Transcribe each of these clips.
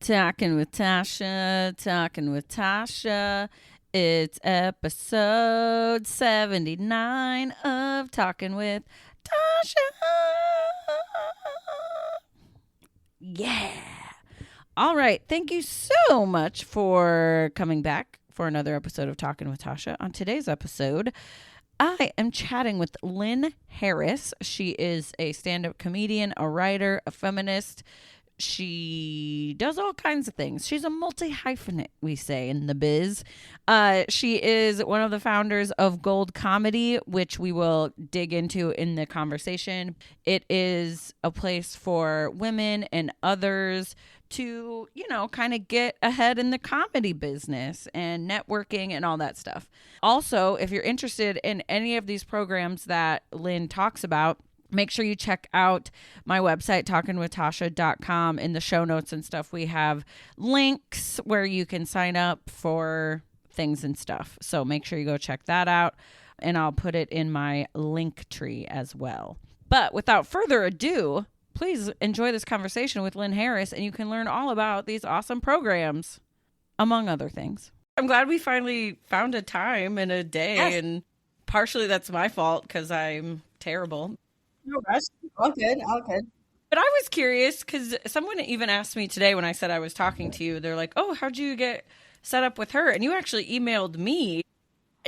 Talking with Tasha, talking with Tasha. It's episode 79 of Talking with Tasha. Yeah. All right. Thank you so much for coming back for another episode of Talking with Tasha. On today's episode, I am chatting with Lynn Harris. She is a stand-up comedian, a writer, a feminist. She does all kinds of things. She's a multi-hyphenate, we say in the biz. She is one of the founders of Gold Comedy, which we will dig into in the conversation. It is a place for women and others to, kind of get ahead in the comedy business and networking and all that stuff. Also, if you're interested in any of these programs that Lynn talks about, make sure you check out my website, talkingwithtasha.com. In the show notes and stuff, we have links where you can sign up for things and stuff. So make sure you go check that out, and I'll put it in my link tree as well. But without further ado, please enjoy this conversation with Lynn Harris, and you can learn all about these awesome programs, among other things. I'm glad we finally found a time and a day, yes. And partially that's my fault because I'm terrible. No rush. All good. But I was curious because someone even asked me today when I said I was talking to you, they're like, oh, how'd you get set up with her? And you actually emailed me.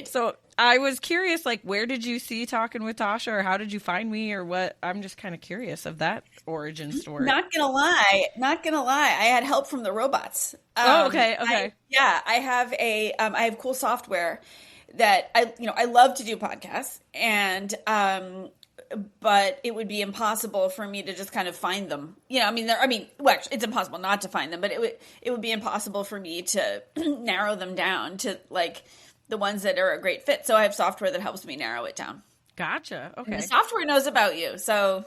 So I was curious, like, where did you see Talking with Tasha, or how did you find me, or what? I'm just kind of curious of that origin story. Not gonna lie. I had help from the robots. Okay. I have cool software that I love to do podcasts, and but it would be impossible for me to just kind of find them. It's impossible not to find them, but it would be impossible for me to narrow them down to like the ones that are a great fit. So I have software that helps me narrow it down. Gotcha. Okay. And the software knows about you. So,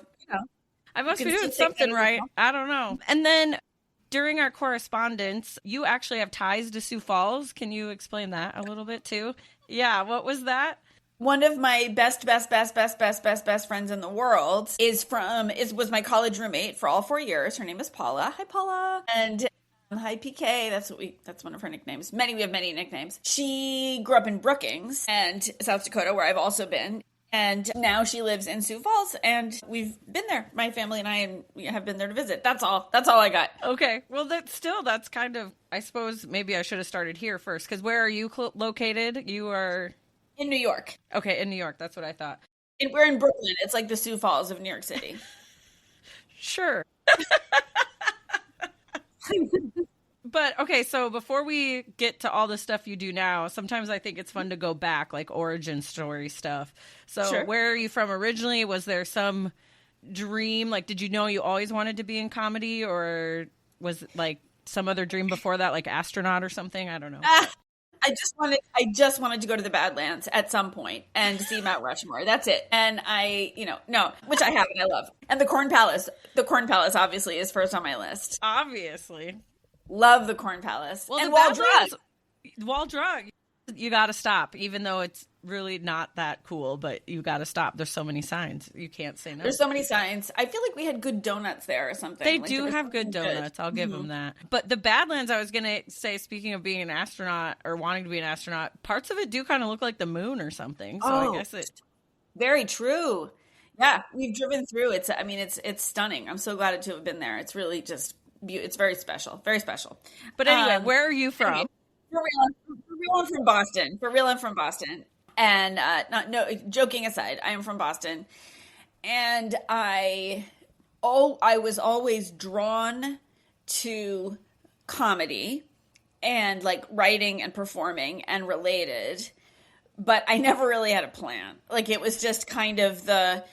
I must be doing something right. I don't know. And then during our correspondence, you actually have ties to Sioux Falls. Can you explain that a little bit too? Yeah. What was that? One of my best friends in the world was my college roommate for all 4 years. Her name is Paula. Hi, Paula. And hi, PK. That's one of her nicknames. We have many nicknames. She grew up in Brookings and South Dakota, where I've also been. And now she lives in Sioux Falls, and we've been there. My family and I have been there to visit. That's all I got. Okay. Well, that's kind of, I suppose maybe I should have started here first, because where are you located? You are... In New York. Okay, in New York. That's what I thought. And we're in Brooklyn. It's like the Sioux Falls of New York City. Sure. But, okay, so before we get to all the stuff you do now, sometimes I think it's fun to go back, like origin story stuff. So sure. Where are you from originally? Was there some dream? Like, did you know you always wanted to be in comedy? Or was it like some other dream before that, like astronaut or something? I don't know. I just wanted to go to the Badlands at some point and see Mount Rushmore. That's it. And which I have and I love. And the Corn Palace. The Corn Palace obviously is first on my list. Obviously. Love the Corn Palace. Well, and Wall Drug. You got to stop, even though it's really not that cool, but you got to stop. There's so many signs. You can't say no. There's so many signs. I feel like we had good donuts there or something. They do have good donuts. I'll give them that. But the Badlands, I was going to say, speaking of being an astronaut or wanting to be an astronaut, parts of it do kind of look like the moon or something. So I guess it... Very true. Yeah, we've driven through. It's stunning. I'm so glad to have been there. It's really just, it's very special. Very special. But anyway, where are you from? For real, I'm from Boston. I'm from Boston. And joking aside, I am from Boston. And I was always drawn to comedy and like writing and performing and related, but I never really had a plan. Like it was just kind of the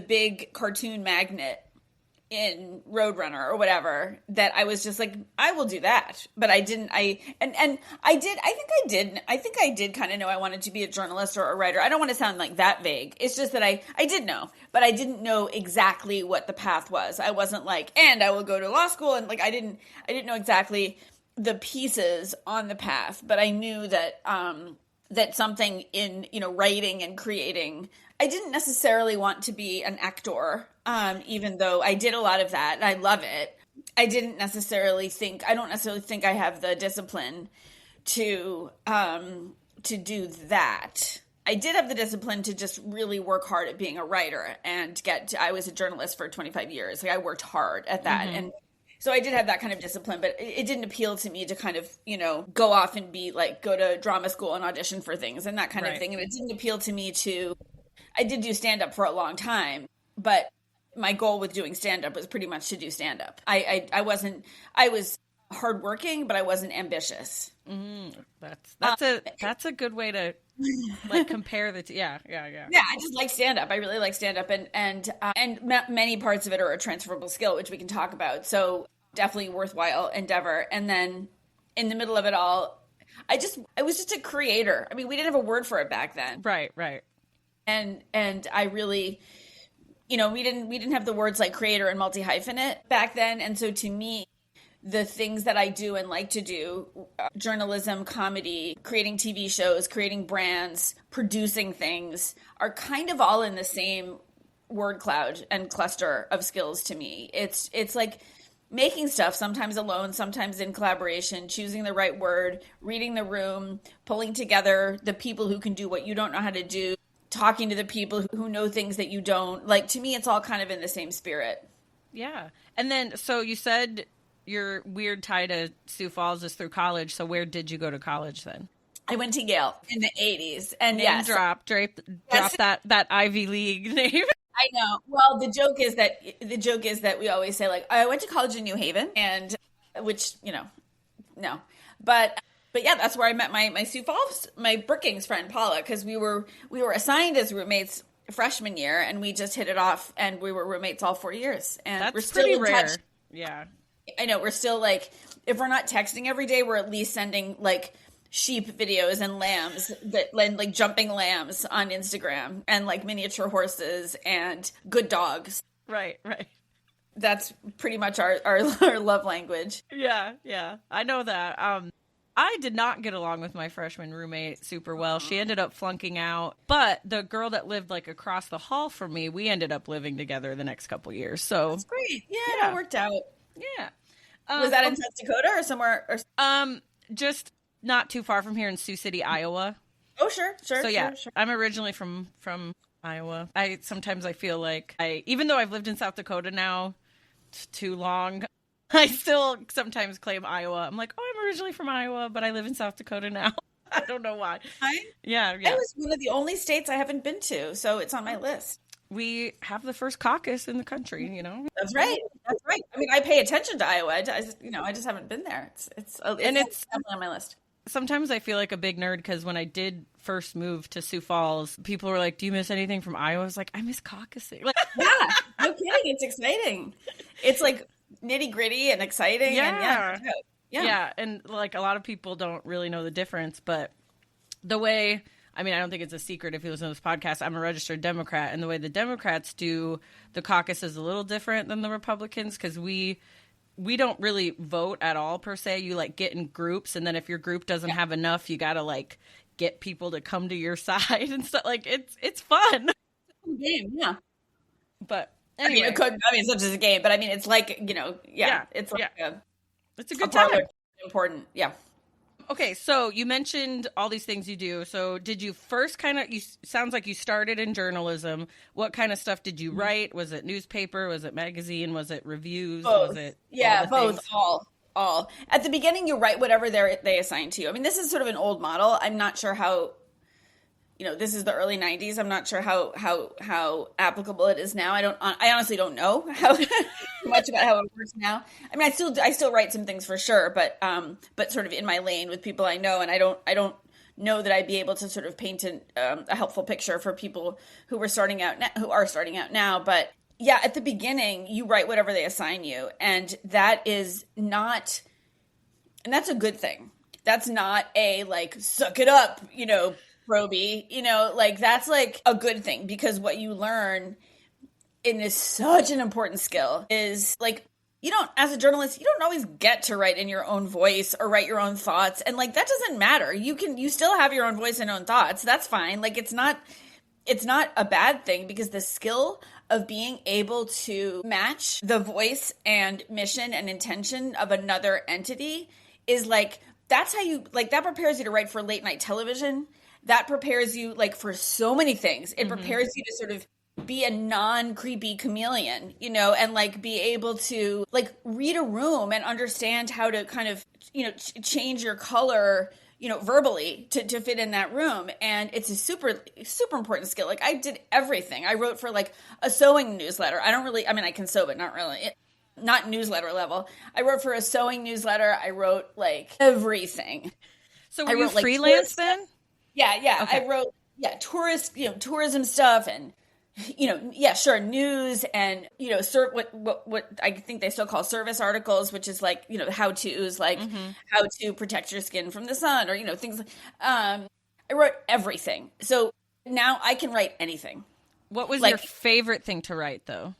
big cartoon magnet in Roadrunner or whatever that I was just like, I will do that. But I didn't, I think I did kind of know I wanted to be a journalist or a writer. I don't want to sound like that vague. It's just that I did know, but I didn't know exactly what the path was. I wasn't like, and I will go to law school. And like, I didn't know exactly the pieces on the path, but I knew that, that something in, writing and creating, I didn't necessarily want to be an actor, even though I did a lot of that and I love it. I don't necessarily think I have the discipline to do that. I did have the discipline to just really work hard at being a writer and I was a journalist for 25 years. Like, I worked hard at that. Mm-hmm. And so I did have that kind of discipline, but it didn't appeal to me to kind of, go off and be like, go to drama school and audition for things and that kind of thing. And it didn't appeal to me I did do stand-up for a long time, but my goal with doing stand-up was pretty much to do stand-up. I was hardworking, but I wasn't ambitious. That's a good way to like compare the two. Yeah. I just like stand-up. I really like stand-up, and many parts of it are a transferable skill, which we can talk about. So definitely worthwhile endeavor. And then in the middle of it all, I was just a creator. I mean, we didn't have a word for it back then. Right. And I really, we didn't have the words like creator and multi-hyphenate back then. And so to me, the things that I do and like to do, journalism, comedy, creating TV shows, creating brands, producing things, are kind of all in the same word cloud and cluster of skills to me. It's like making stuff, sometimes alone, sometimes in collaboration, choosing the right word, reading the room, pulling together the people who can do what you don't know how to do, talking to the people who know things that you don't. Like, to me, it's all kind of in the same spirit. Yeah. And then, so you said your weird tie to Sioux Falls is through college. So where did you go to college then? I went to Yale in the 80s. And drop that Ivy League name. I know. Well, the joke is that we always say, like, I went to college in New Haven, and which, no. But yeah, that's where I met my Sioux Falls, my Brookings friend Paula, because we were assigned as roommates freshman year, and we just hit it off, and we were roommates all 4 years. And that's we're still pretty in rare. touch. Yeah. I know. We're still, like, if we're not texting every day, we're at least sending, like, sheep videos and lambs, like jumping lambs on Instagram, and like miniature horses and good dogs. Right. That's pretty much our love language. Yeah. I know that. I did not get along with my freshman roommate super well. She ended up flunking out. But the girl that lived like across the hall from me, we ended up living together the next couple years. So that's great. Yeah, it worked out. Yeah. Was that in South Dakota or somewhere? Just not too far from here in Sioux City, Iowa. Oh, sure. So yeah, sure. I'm originally from Iowa. Sometimes I feel like even though I've lived in South Dakota now too long, I still sometimes claim Iowa. I'm like, oh, I'm originally from Iowa, but I live in South Dakota now. I don't know why. Yeah. It was one of the only states I haven't been to, so it's on my list. We have the first caucus in the country, That's right. I mean, I pay attention to Iowa. I just haven't been there. It's definitely on my list. Sometimes I feel like a big nerd because when I did first move to Sioux Falls, people were like, do you miss anything from Iowa? I was like, I miss caucusing. Like, yeah, no kidding. It's exciting. It's like nitty gritty and exciting. Yeah. And yeah. And like a lot of people don't really know the difference, but the way, I don't think it's a secret if you listen to this podcast, I'm a registered Democrat, and the way the Democrats do the caucus is a little different than the Republicans because we don't really vote at all per se. You like get in groups, and then if your group doesn't have enough, you gotta like get people to come to your side and stuff. Like it's fun. Game, yeah. But anyway, it's not just a game, but it's like it's like it's a good time. Important, yeah. Okay, so you mentioned all these things you do. So did you first sounds like you started in journalism. What kind of stuff did you write? Was it newspaper? Was it magazine? Was it reviews? Both. Was it both, things? all. At the beginning, you write whatever they assign to you. This is sort of an old model. I'm not sure how, this is the early 90s. I'm not sure how applicable it is now. I honestly don't know how much about how it works now. I still write some things for sure, but sort of in my lane with people I know, and I don't know that I'd be able to sort of paint a helpful picture for people who are starting out now. But yeah, at the beginning, you write whatever they assign you, and that's a good thing. That's not a like suck it up, Roby, that's like a good thing, because what you learn in is such an important skill is like, as a journalist, you don't always get to write in your own voice or write your own thoughts. And like, that doesn't matter. You still have your own voice and own thoughts. That's fine. Like, it's not a bad thing, because the skill of being able to match the voice and mission and intention of another entity is like, that's how you, like, that prepares you to write for late night television. That prepares you, like, for so many things. It prepares you to sort of be a non-creepy chameleon, you know, and like be able to like read a room and understand how to kind of, you know, change your color, you know, verbally to fit in that room. And it's a super, super important skill. Like I did everything. I wrote for like a sewing newsletter. I mean, I can sew, but not really. Not newsletter level. I wrote for a sewing newsletter. I wrote like everything. So were you freelance then? Yeah. Okay. I wrote, tourism stuff and, you know, yeah, sure, news and, you know, what I think they still call service articles, which is like, you know, how-tos, like how to protect your skin from the sun or, you know, things. I wrote everything. So now I can write anything. What was your favorite thing to write, though?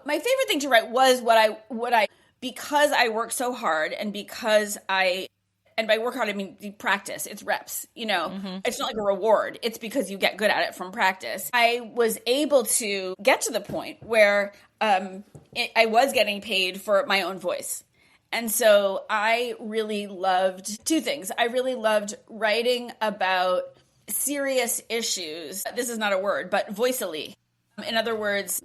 My favorite thing to write was because I work so hard and because and by work hard, I mean the practice. It's reps, you know. It's not like a reward. It's because you get good at it from practice. I was able to get to the point where I was getting paid for my own voice. And so I really loved two things. I really loved writing about serious issues. This is not a word, but voicily. In other words,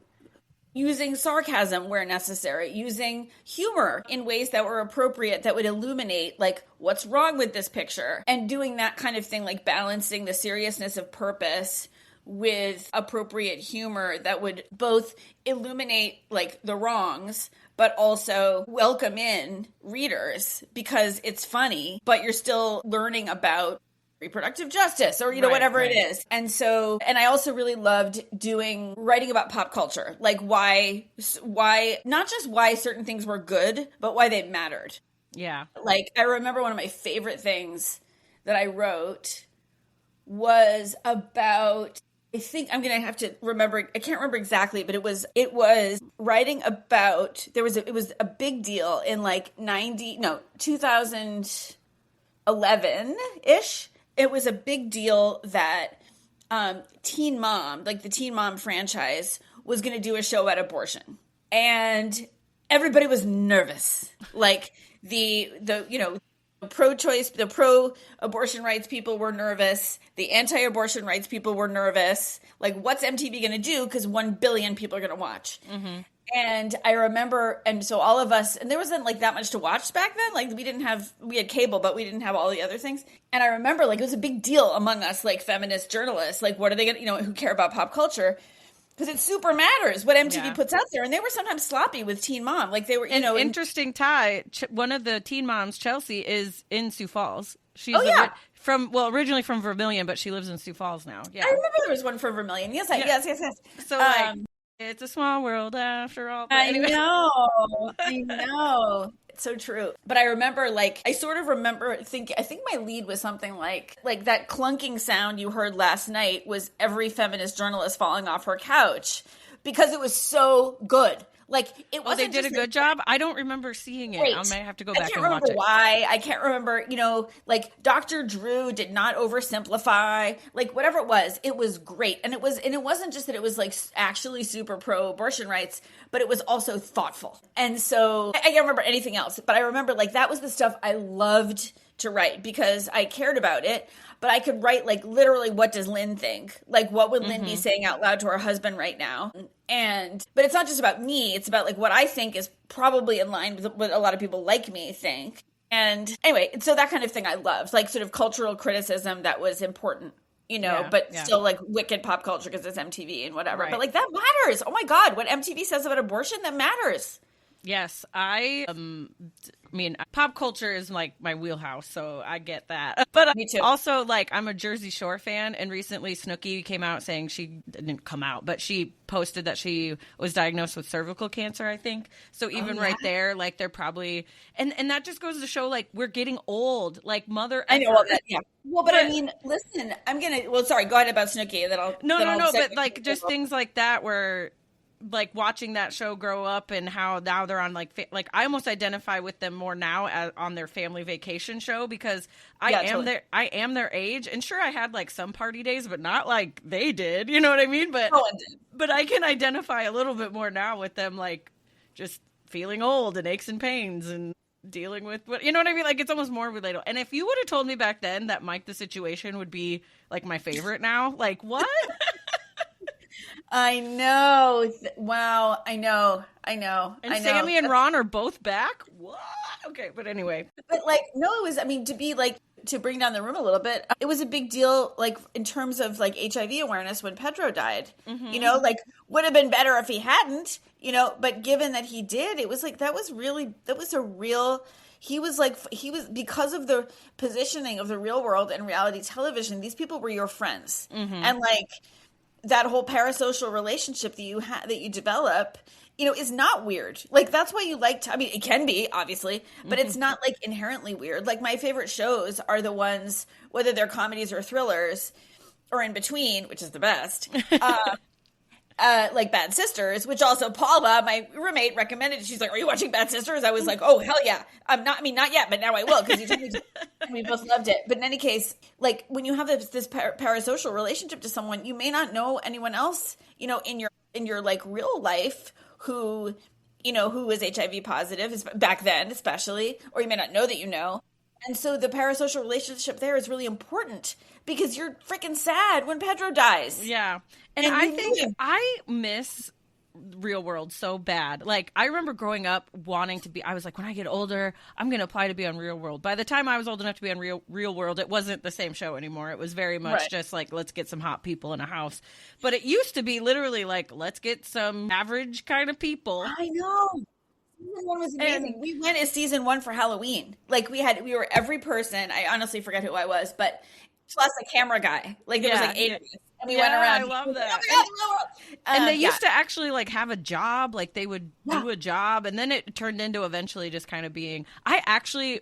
using sarcasm where necessary, using humor in ways that were appropriate that would illuminate like what's wrong with this picture and doing that kind of thing, like balancing the seriousness of purpose with appropriate humor that would both illuminate like the wrongs but also welcome in readers because it's funny, but you're still learning about reproductive justice or, you know, whatever it is. And so, and I also really loved writing about pop culture, like why, not just why certain things were good, but why they mattered. Yeah. Like, I remember one of my favorite things that I wrote was about, I think I'm going to have to remember, I can't remember exactly, but it was writing about, it was a big deal in like 2011-ish. It was a big deal that Teen Mom, like the Teen Mom franchise, was going to do a show about abortion. And everybody was nervous. Like the you know, pro-choice, the pro-abortion rights people were nervous. The anti-abortion rights people were nervous. Like, what's MTV going to do? Because 1 billion people are going to watch. And I remember, and so all of us, and there wasn't like that much to watch back then. Like we had cable, but we didn't have all the other things. And I remember like it was a big deal among us, like feminist journalists, like what are they going to, you know, who care about pop culture? Because it super matters what MTV puts out there. And they were sometimes sloppy with Teen Mom. Like they were, you know. Interesting tie. One of the Teen Moms, Chelsea, is in Sioux Falls. She's originally from Vermilion, but she lives in Sioux Falls now. Yeah. I remember there was one from Vermilion. Yes. So like, it's a small world after all. But anyway. I know. It's so true. But I remember, like, I sort of remember I think my lead was something like that clunking sound you heard last night was every feminist journalist falling off her couch because it was so good. Like, it wasn't. They did a good job. I don't remember seeing it. I may have to go back and watch it. I can't remember why. I can't remember, you know, like Dr. Drew did not oversimplify. Like, whatever it was great. And it wasn't just that it was like actually super pro-abortion rights, but it was also thoughtful. And so I can't remember anything else, but I remember like that was the stuff I loved to write because I cared about it. But I could write like literally, what does Lynn think? Like, what would Lynn be saying out loud to her husband right now? But it's not just about me. It's about like what I think is probably in line with what a lot of people like me think. And anyway, so that kind of thing I loved, like sort of cultural criticism that was important, you know, but still like wicked pop culture because it's MTV and whatever. Right. But like that matters. Oh my God, what MTV says about abortion, that matters. Yes, I mean, pop culture is like my wheelhouse, so I get that. But me too. Also, like, I'm a Jersey Shore fan, and recently Snooki came out saying she didn't come out, but she posted that she was diagnosed with cervical cancer, I think. So even right there, like, they're probably, and that just goes to show, like, we're getting old, like, mother. I know all that, yeah. Well, but I mean, listen, sorry, go ahead about Snooki, and then I'll. No, but like, just things like that where, like, watching that show grow up and how now they're on like I almost identify with them more now as on their family vacation show because I am their age, and sure I had like some party days but not like they did, you know what I mean? But But I can identify a little bit more now with them, like, just feeling old and aches and pains and dealing with what, you know what I mean? Like, it's almost more relatable. And if you would have told me back then that Mike the Situation would be, like, my favorite now, like, what? I know. Wow. I know. And Sammy and Ron are both back? What? Okay, but anyway. But like, no, it was, I mean, to be like, to bring down the room a little bit, it was a big deal, like, in terms of like HIV awareness when Pedro died. You know, like, would have been better if he hadn't, you know, but given that he did, it was like, that was a real, he was because of the positioning of the Real World and reality television, these people were your friends. And like, that whole parasocial relationship that you develop, you know, is not weird. Like, that's why you like to, I mean, it can be, obviously, but it's not like inherently weird. Like, my favorite shows are the ones, whether they're comedies or thrillers or in between, which is the best. Like Bad Sisters, which also Paula, my roommate, recommended. She's like, "Are you watching Bad Sisters?" I was like, "Oh, hell yeah." Not yet, but now I will, because you told me to. And we both loved it. But in any case, like, when you have this parasocial relationship to someone, you may not know anyone else, you know, in your like real life who, you know, who is HIV positive, back then especially, or you may not know that you know. And so the parasocial relationship there is really important, because you're freaking sad when Pedro dies. Yeah. And I think I miss Real World so bad. Like, I remember growing up wanting to be, I was like, when I get older, I'm going to apply to be on Real World. By the time I was old enough to be on Real World, it wasn't the same show anymore. It was very much just like, let's get some hot people in a house. But it used to be literally like, let's get some average kind of people. I know. Season 1 was amazing. And we went as season 1 for Halloween. Like, we were every person. I honestly forget who I was, but plus a camera guy. Like, there was like 8 of us. And we went around. I love that. And they used to actually like have a job. Like, they would do a job, and then it turned into eventually just kind of being. I actually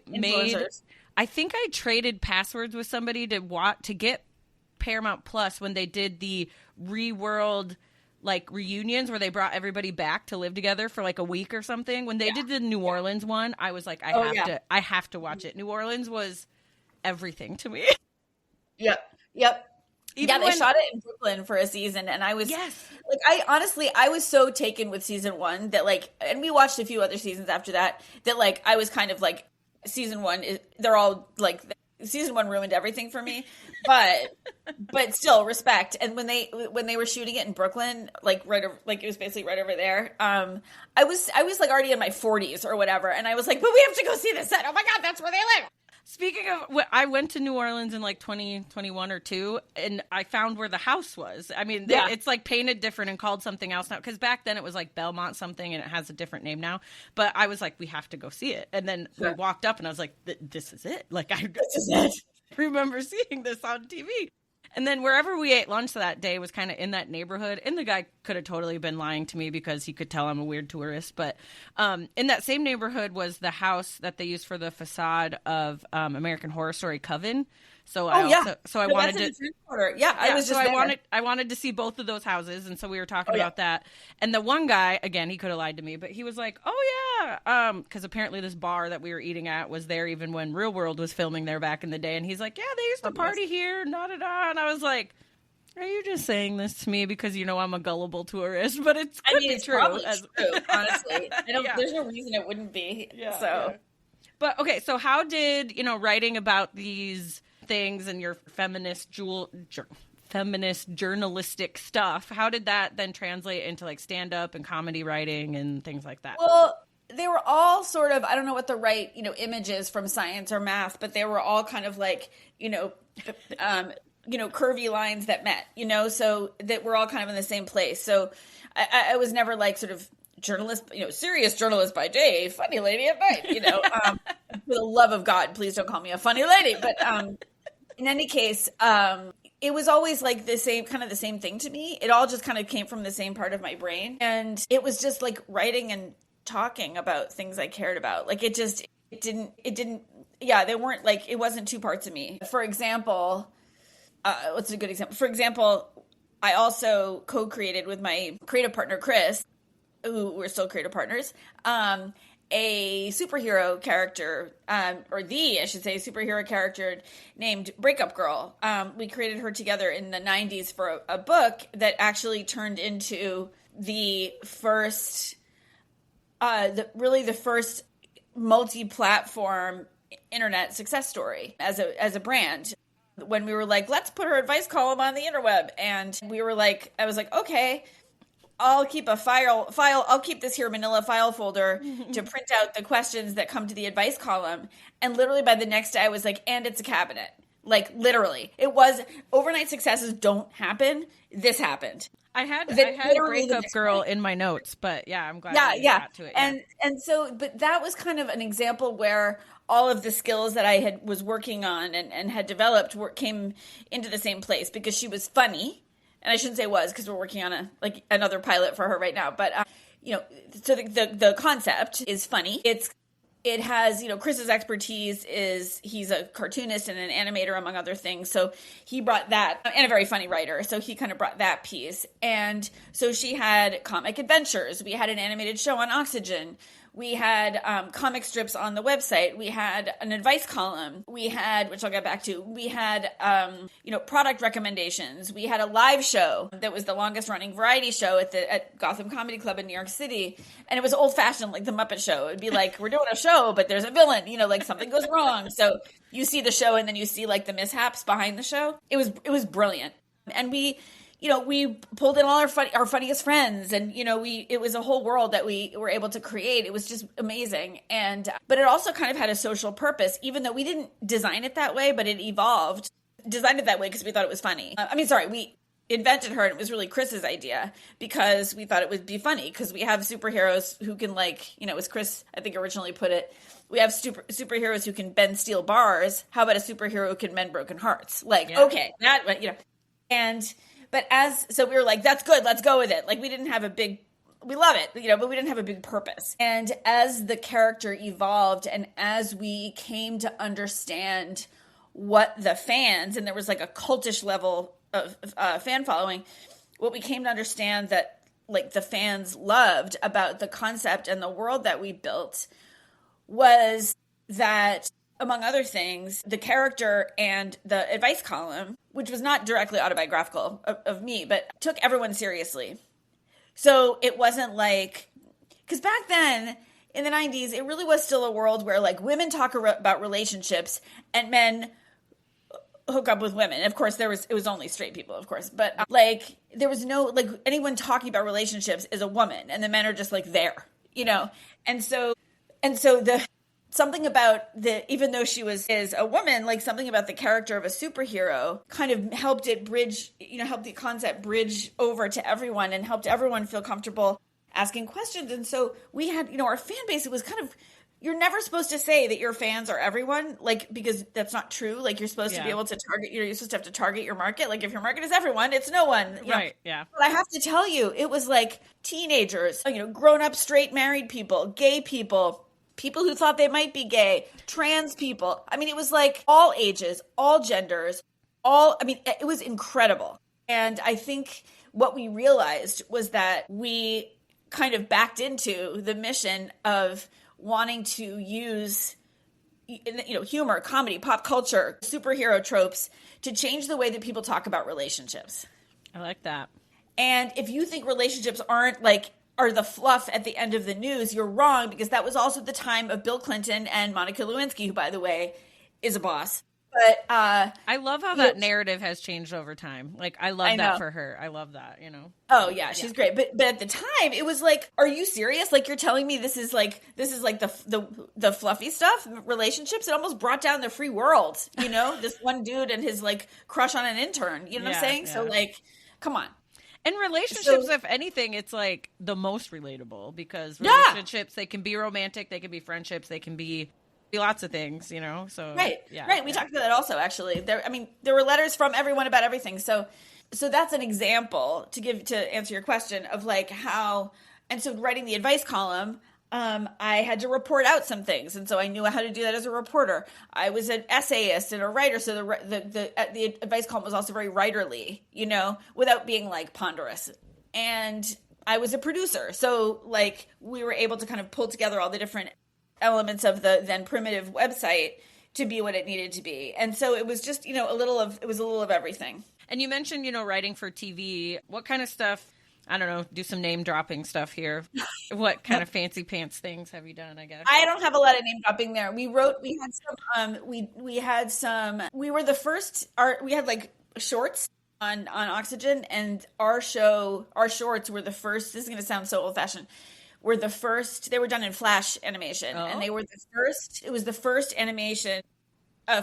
I think I traded passwords with somebody to get Paramount Plus when they did the Reworld like reunions where they brought everybody back to live together for like a week or something. When they did the New Orleans one, I was like, I have to watch it. New Orleans was everything to me. Yep. They shot it in Brooklyn for a season, and I was like, I was so taken with season 1 that like, and we watched a few other seasons after that like, I was kind of like, season 1 they're all like, season 1 ruined everything for me, but still respect. And when they were shooting it in Brooklyn, like it was basically right over there. I was like already in my 40s or whatever, and I was like, but we have to go see the set. Oh my God, that's where they live. Speaking of, I went to New Orleans in like 2021 or 2, and I found where the house was. I mean, it's like painted different and called something else now, because back then it was like Belmont something, and it has a different name now. But I was like, we have to go see it. And then we walked up, and I was like, this is it. Like, this is it. Remember seeing this on TV. And then wherever we ate lunch that day was kind of in that neighborhood. And the guy could have totally been lying to me because he could tell I'm a weird tourist. But in that same neighborhood was the house that they used for the facade of American Horror Story Coven. So I wanted to. I wanted to see both of those houses, and so we were talking about that. And the one guy, again, he could have lied to me, but he was like, "Oh yeah," because apparently this bar that we were eating at was there even when Real World was filming there back in the day. And he's like, "Yeah, they used to party here, da da da." And I was like, "Are you just saying this to me because you know I'm a gullible tourist?" But it's true. True, honestly. There's no reason it wouldn't be. But okay, so how did writing about these things and your feminist journalistic stuff, how did that then translate into like stand-up and comedy writing and things like that? Well, they were all sort of, I don't know what the right image is from science or math, but they were all kind of like curvy lines that met, so that we're all kind of in the same place. So I was never like sort of journalist, serious journalist by day, funny lady at night, for the love of God, please don't call me a funny lady. But in any case, it was always like the same thing to me. It all just kind of came from the same part of my brain. And it was just like writing and talking about things I cared about. Like it weren't like, it wasn't two parts of me. For example, what's a good example? For example, I also co-created with my creative partner, Chris, who we're still creative partners. a superhero character, I should say, superhero character named Breakup Girl. We created her together in the 90s for a book that actually turned into the first, the first multi-platform internet success story as a brand. When we were like, let's put her advice column on the interweb, and we were like, I was like, okay, I'll keep a file. I'll keep this here manila file folder to print out the questions that come to the advice column. And literally by the next day, I was like, and it's a cabinet. Like literally, it was overnight successes don't happen. This happened. I had Breakup Girl in my notes, but yeah, I'm glad you got to it. And so, but that was kind of an example where all of the skills that I was working on and had developed came into the same place because she was funny. And I shouldn't say was because we're working on another pilot for her right now. But, so the concept is funny. It has, Chris's expertise is he's a cartoonist and an animator, among other things. So he brought that, and a very funny writer. So he kind of brought that piece. And so she had comic adventures. We had an animated show on Oxygen. We had comic strips on the website. We had an advice column. We had, which I'll get back to, we had, product recommendations. We had a live show that was the longest running variety show at Gotham Comedy Club in New York City. And it was old fashioned, like the Muppet Show. It'd be like, we're doing a show, but there's a villain, like something goes wrong. So you see the show and then you see like the mishaps behind the show. It was brilliant. And we pulled in all our funniest friends, and it was a whole world that we were able to create. It was just amazing, but it also kind of had a social purpose, even though we didn't design it that way, but it evolved. Designed it that way because we thought it was funny. We invented her, and it was really Chris's idea because we thought it would be funny because we have superheroes who can as Chris I think originally put it. We have superheroes who can bend steel bars. How about a superhero who can mend broken hearts? Okay, that so we were like, that's good, let's go with it. Like we love it, but we didn't have a big purpose. And as the character evolved and as we came to understand what the fans, and there was like a cultish level of fan following, what we came to understand that like the fans loved about the concept and the world that we built was that, among other things, the character and the advice column, which was not directly autobiographical of me, but took everyone seriously. So it wasn't like, because back then in the 90s, it really was still a world where like women talk about relationships and men hook up with women. Of course, it was only straight people, of course, but there was no, like anyone talking about relationships is a woman and the men are just like there, and so something about even though she is a woman, like something about the character of a superhero kind of helped it bridge, helped the concept bridge over to everyone and helped everyone feel comfortable asking questions. And so we had, our fan base, it was kind of, you're never supposed to say that your fans are everyone, like, because that's not true. Like you're supposed to be able to target, you're supposed to have to target your market. Like if your market is everyone, it's no one. Right. Yeah. But I have to tell you, it was like teenagers, grown up, straight, married people, gay people who thought they might be gay, trans people. I mean, it was like all ages, all genders, it was incredible. And I think what we realized was that we kind of backed into the mission of wanting to use, humor, comedy, pop culture, superhero tropes to change the way that people talk about relationships. I like that. And if you think relationships are the fluff at the end of the news, you're wrong, because that was also the time of Bill Clinton and Monica Lewinsky, who, by the way, is a boss. But I love how that narrative has changed over time. Like, I love that for her. I love that, Oh, yeah, she's great. But at the time, it was like, are you serious? Like, you're telling me this is like the fluffy stuff, relationships? It almost brought down the free world, this one dude and his, like, crush on an intern. You know what I'm saying? Yeah. So, like, come on. And relationships, if anything, it's like the most relatable because relationships, they can be romantic, they can be friendships, they can be lots of things, So right. We talked about that also. Actually, there were letters from everyone about everything. So that's an example to answer your question of like how. And so writing the advice column, I had to report out some things, and so I knew how to do that as a reporter. I was an essayist and a writer, so the advice column was also very writerly, without being like ponderous. And I was a producer. So like we were able to kind of pull together all the different elements of the then primitive website to be what it needed to be. And so it was just, a little of everything. And you mentioned, writing for TV. What kind of stuff, I don't know, do some name dropping stuff here. What kind of fancy pants things have you done, I guess? I don't have a lot of name dropping there. We were the first, we had like shorts on Oxygen, and our shorts were the first. This is going to sound so old fashioned. Were the first. They were done in Flash animation, and they were the first. It was the first animation,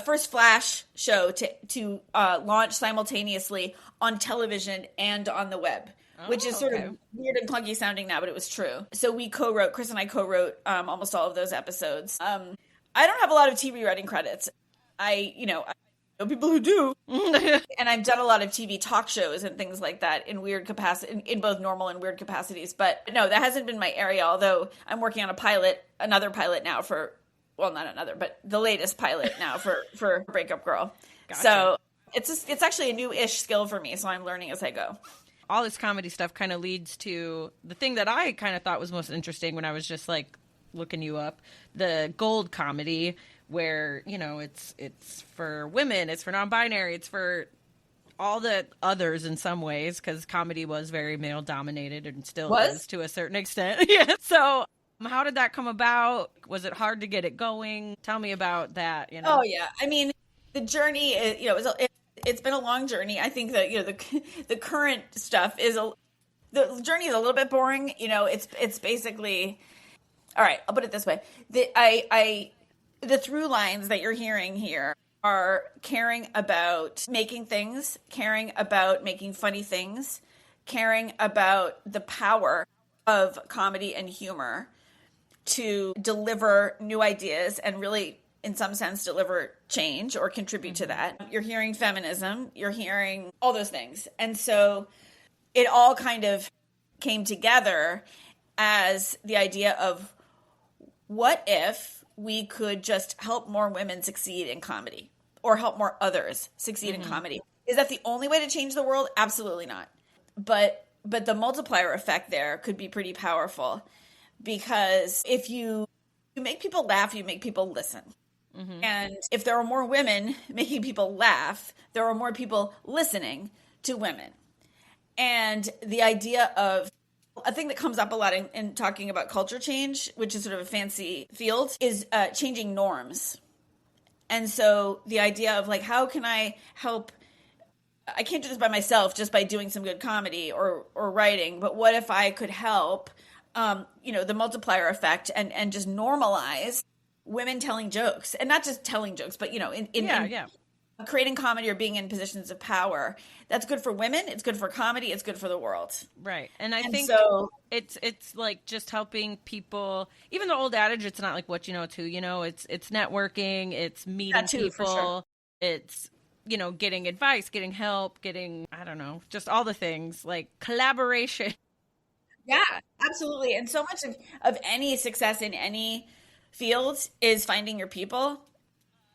first Flash show to launch simultaneously on television and on the web, which is sort of weird and clunky sounding now, but it was true. So Chris and I co-wrote almost all of those episodes. I don't have a lot of TV writing credits. I know people who do. And I've done a lot of TV talk shows and things like that in weird capacity, in both normal and weird capacities. But no, that hasn't been my area, although I'm working on another pilot now not another, but the latest pilot now for Breakup Girl. Gotcha. So it's actually a new-ish skill for me, so I'm learning as I go. All this comedy stuff kind of leads to the thing that I kind of thought was most interesting when I was just like looking you up, the gold comedy, where, it's for women, it's for non-binary, it's for all the others in some ways, because comedy was very male dominated and still is to a certain extent. Yeah. So how did that come about? Was it hard to get it going? Tell me about that. Oh yeah. I mean, the journey is, it's been a long journey. I think that, the current stuff the journey is a little bit boring. It's basically, all right, I'll put it this way. The through lines that you're hearing here are caring about making things, caring about making funny things, caring about the power of comedy and humor to deliver new ideas and really, in some sense, deliver change or contribute to that. You're hearing feminism, you're hearing all those things. And so it all kind of came together as the idea of, what if we could just help more women succeed in comedy, or help more others succeed in comedy? Is that the only way to change the world? Absolutely not. But the multiplier effect there could be pretty powerful, because if you make people laugh, you make people listen. And if there are more women making people laugh, there are more people listening to women. And the idea of, a thing that comes up a lot in talking about culture change, which is sort of a fancy field, is changing norms. And so the idea of like, how can I help? I can't do this by myself just by doing some good comedy or writing, but what if I could help, the multiplier effect and just normalize women telling jokes, and not just telling jokes, but, in creating comedy or being in positions of power. That's good for women. It's good for comedy. It's good for the world. Right. And I think so, it's like just helping people, even the old adage, it's not like what you know, it's who you know. It's networking. It's meeting people. For sure. It's, getting advice, getting help, getting, I don't know, just all the things, like collaboration. Yeah, absolutely. And so much of any success in any field is finding your people.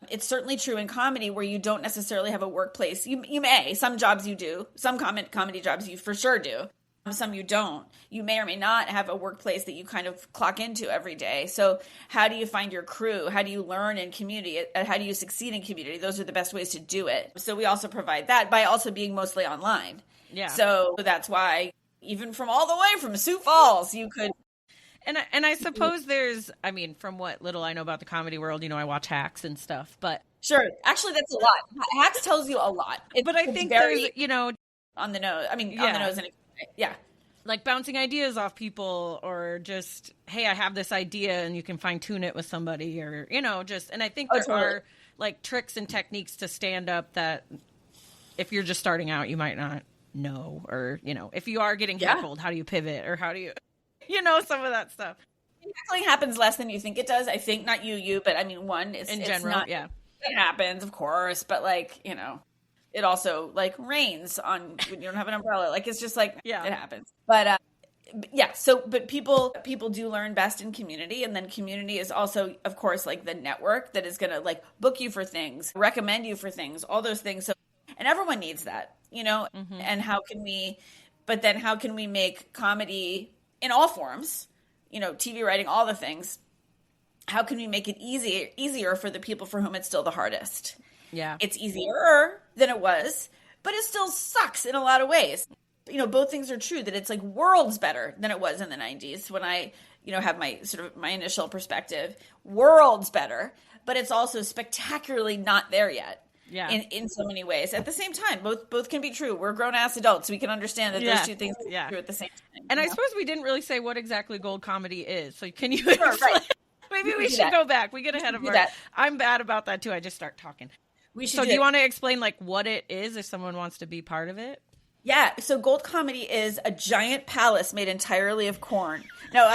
It's certainly true in comedy, where you don't necessarily have a workplace. You may. Some jobs you do. Some comedy jobs you for sure do. Some you don't. You may or may not have a workplace that you kind of clock into every day. So how do you find your crew? How do you learn in community? How do you succeed in community? Those are the best ways to do it. So we also provide that by also being mostly online. Yeah. So that's why, even from all the way from Sioux Falls, you could... And I suppose there's, from what little I know about the comedy world, I watch Hacks and stuff, but... Sure. Actually, that's a lot. Hacks tells you a lot. But I think there's, on the nose. On the nose. Yeah. Like bouncing ideas off people, or just, hey, I have this idea and you can fine tune it with somebody, or, and I think there are like tricks and techniques to stand up that if you're just starting out, you might not know, or, if you are getting heckled, how do you pivot, or how do you... some of that stuff. Heckling happens less than you think it does. I think, not you, but in general, it happens, of course. But it also rains on when you don't have an umbrella. It's just it happens. But but people do learn best in community, and then community is also, of course, the network that is going to book you for things, recommend you for things, all those things. So, and everyone needs that, and how can we but then how can we make comedy in all forms, TV writing, all the things, how can we make it easier for the people for whom it's still the hardest? Yeah. It's easier than it was, but it still sucks in a lot of ways. Both things are true, that it's like worlds better than it was in the 90s when I, have my sort of my initial perspective. Worlds better, but it's also spectacularly not there yet. Yeah. In so many ways. At the same time, both can be true. We're grown-ass adults. We can understand that those two things can be true at the same time. And I suppose we didn't really say what exactly gold comedy is. So can you Sure, right. Maybe we should go back. We get ahead of our... I'm bad about that too. I just start talking. So do you want to explain like what it is if someone wants to be part of it? Yeah. So gold comedy is a giant palace made entirely of corn. No.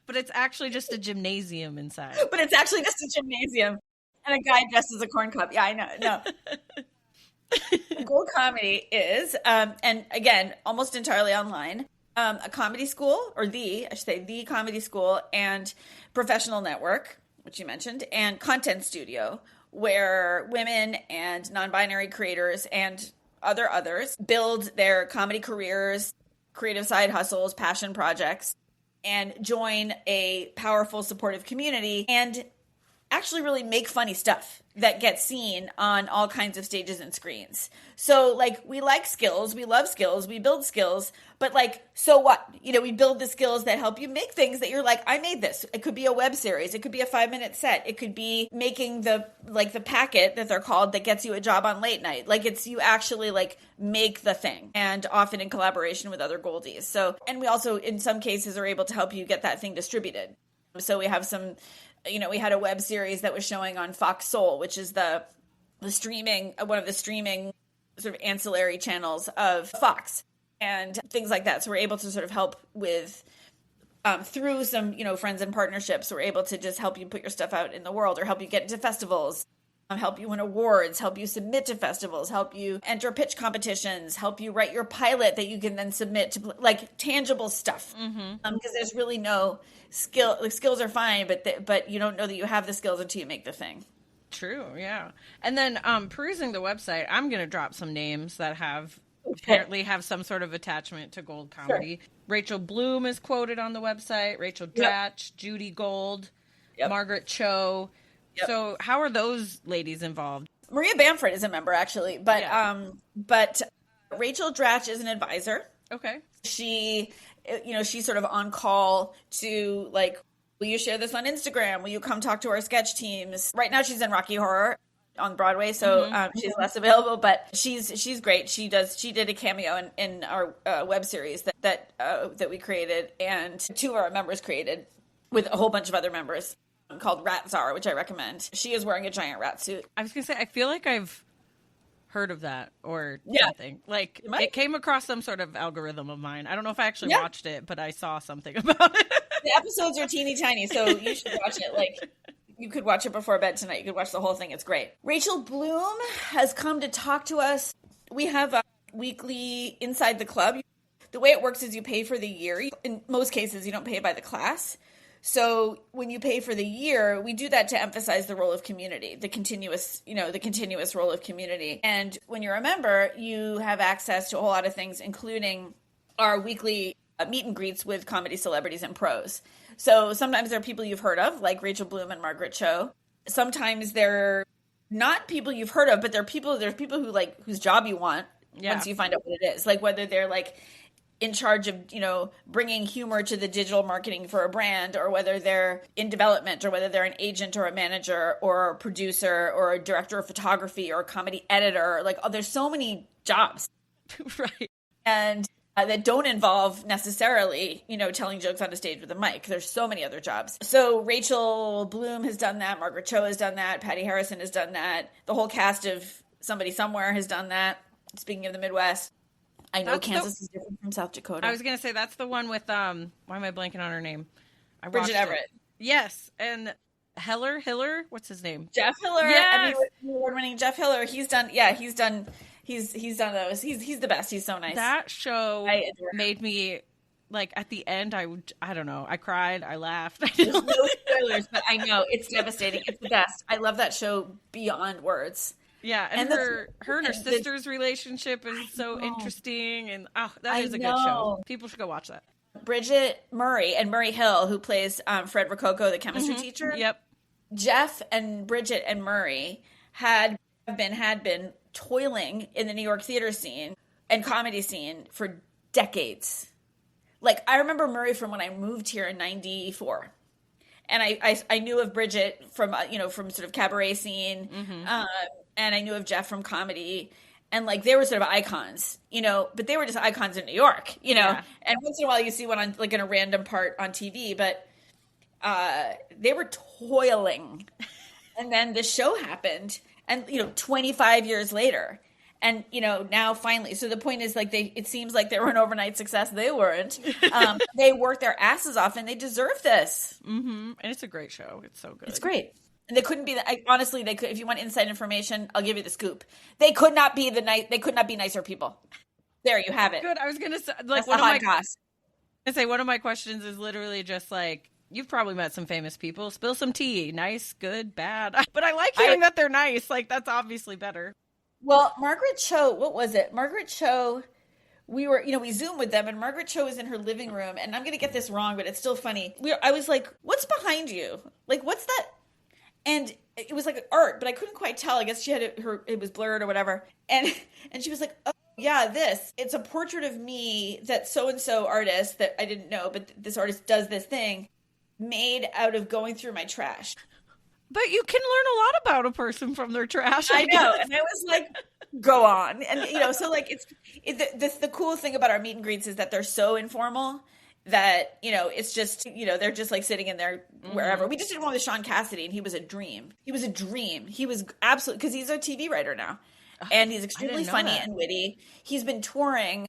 But it's actually just a gymnasium inside. But it's actually just a gymnasium. And a guy dressed as a corn cob. Yeah, I know. No. Gold comedy is, and again, almost entirely online, a comedy school, or the comedy school, and professional network, which you mentioned, and content studio, where women and non-binary creators and others build their comedy careers, creative side hustles, passion projects, and join a powerful, supportive community, and actually really make funny stuff that gets seen on all kinds of stages and screens. So like, we like skills, we love skills, we build skills, but like, so what? We build the skills that help you make things that you're like, I made this. It could be a web series. It could be a 5-minute set. It could be making the packet that they're called that gets you a job on late night. Like, it's you actually like make the thing, and often in collaboration with other Goldies. So, and we also in some cases are able to help you get that thing distributed. So we have some, we had a web series that was showing on Fox Soul, which is the streaming, one of the streaming sort of ancillary channels of Fox, and things like that. So we're able to sort of help with, through some, friends and partnerships, we're able to just help you put your stuff out in the world, or help you get into festivals, help you win awards, help you submit to festivals, help you enter pitch competitions, help you write your pilot that you can then submit to, like, tangible stuff. Because there's really no skill. Like, skills are fine, but you don't know that you have the skills until you make the thing. True, yeah. And then perusing the website, I'm going to drop some names that apparently have some sort of attachment to gold comedy. Sure. Rachel Bloom is quoted on the website, Rachel Dratch, Judy Gold, Margaret Cho. Yep. So how are those ladies involved? Maria Bamford is a member, actually, but Rachel Dratch is an advisor. Okay. She's sort of on call to, like, will you share this on Instagram? Will you come talk to our sketch teams? Right now she's in Rocky Horror on Broadway, so she's less available, but she's great. She did a cameo in our web series that we created, and 2 of our members created with a whole bunch of other members, called Rat Czar, which I recommend. She is wearing a giant rat suit. I was gonna say, I feel like I've heard of that or something. Like, it came across some sort of algorithm of mine. I don't know if I actually watched it, but I saw something about it. The episodes are teeny tiny, so you should watch it. Like, you could watch it before bed tonight. You could watch the whole thing. It's great. Rachel Bloom has come to talk to us. We have a weekly Inside the Club. The way it works is you pay for the year. In most cases, you don't pay by the class. So when you pay for the year, we do that to emphasize the role of community, the continuous role of community. And when you're a member, you have access to a whole lot of things, including our weekly meet and greets with comedy celebrities and pros. So sometimes there are people you've heard of, like Rachel Bloom and Margaret Cho. Sometimes they're not people you've heard of, but there's people who, like, whose job you want once you find out what it is. Like, whether they're like in charge of, bringing humor to the digital marketing for a brand, or whether they're in development, or whether they're an agent or a manager or a producer or a director of photography or a comedy editor. Like, there's so many jobs. Right. And that don't involve necessarily, telling jokes on a stage with a mic. There's so many other jobs. So Rachel Bloom has done that. Margaret Cho has done that. Patty Harrison has done that. The whole cast of Somebody Somewhere has done that. Speaking of the Midwest, I know Kansas is different from South Dakota. I was going to say, that's the one with, why am I blanking on her name? Bridget Everett. Yes. And Hiller, what's his name? Jeff Hiller. Yes. Award-winning Jeff Hiller. He's done those. He's the best. He's so nice. That show made me, like, at the end, I don't know. I cried. I laughed. There's no spoilers, but I know it's devastating. It's the best. I love that show beyond words. Yeah, and And her and her sister's relationship is so interesting, and that is a good show. People should go watch that. Bridget Murray and Murray Hill, who plays Fred Rococo, the chemistry teacher. Yep. Jeff and Bridget and Murray had been toiling in the New York theater scene and comedy scene for decades. Like, I remember Murray from when I moved here in 94. And I knew of Bridget from, from sort of cabaret scene. And I knew of Jeff from comedy. And, like, they were sort of icons, but they were just icons in New York, Yeah. And once in a while you see one on, like, in a random part on TV. But they were toiling. And then the show happened. And, 25 years later. And, now finally, so the point is, like, it seems like they were an overnight success. They weren't. They worked their asses off, and they deserve this. And it's a great show. It's so good. It's great. And they couldn't be, honestly, they could, if you want inside information, I'll give you the scoop. They could not be nicer people. There, you have it. Good. I was going to say, like, one of my questions is literally just like, you've probably met some famous people. Spill some tea. Nice, good, bad. But I like hearing that they're nice. Like, that's obviously better. Well, Margaret Cho, what was it? Margaret Cho, we Zoomed with them, and Margaret Cho was in her living room, and I'm going to get this wrong, but it's still funny. I was like, what's behind you? Like, what's that? And it was like art, but I couldn't quite tell. I guess she had it was blurred or whatever. And she was like, oh, yeah, it's a portrait of me that so-and-so artist that I didn't know, but this artist does this thing, made out of going through my trash. But you can learn a lot about a person from their trash. I know. And I was like, go on. And, so like the cool thing about our meet and greets is that they're so informal that, it's just, they're just like sitting in there wherever. We just did one with Sean Cassidy, and he was a dream. He was absolutely, because he's a TV writer now. And he's extremely funny and witty. He's been touring.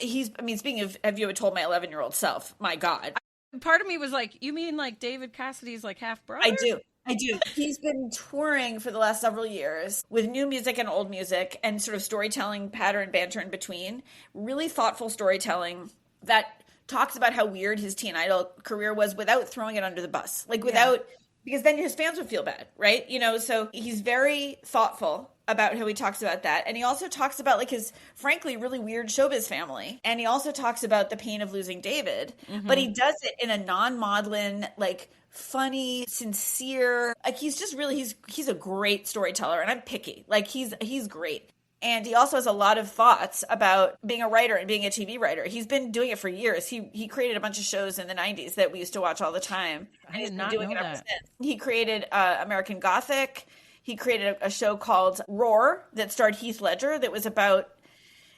Speaking of, have you ever told my 11-year-old self? My God. Part of me was like, you mean like David Cassidy's like half brother? I do. He's been touring for the last several years with new music and old music and sort of storytelling pattern banter in between. Really thoughtful storytelling that talks about how weird his teen idol career was without throwing it under the bus. Like because then his fans would feel bad, right? So he's very thoughtful about how he talks about that. And he also talks about like his, frankly, really weird showbiz family. And he also talks about the pain of losing David. But he does it in a non-maudlin, like, funny, sincere, like he's just really, he's a great storyteller, and I'm picky. Like he's great. And he also has a lot of thoughts about being a writer and being a TV writer. He's been doing it for years. He created a bunch of shows in the 90s that we used to watch all the time. And he's been doing it ever since. He created American Gothic. He created a show called Roar that starred Heath Ledger that was about,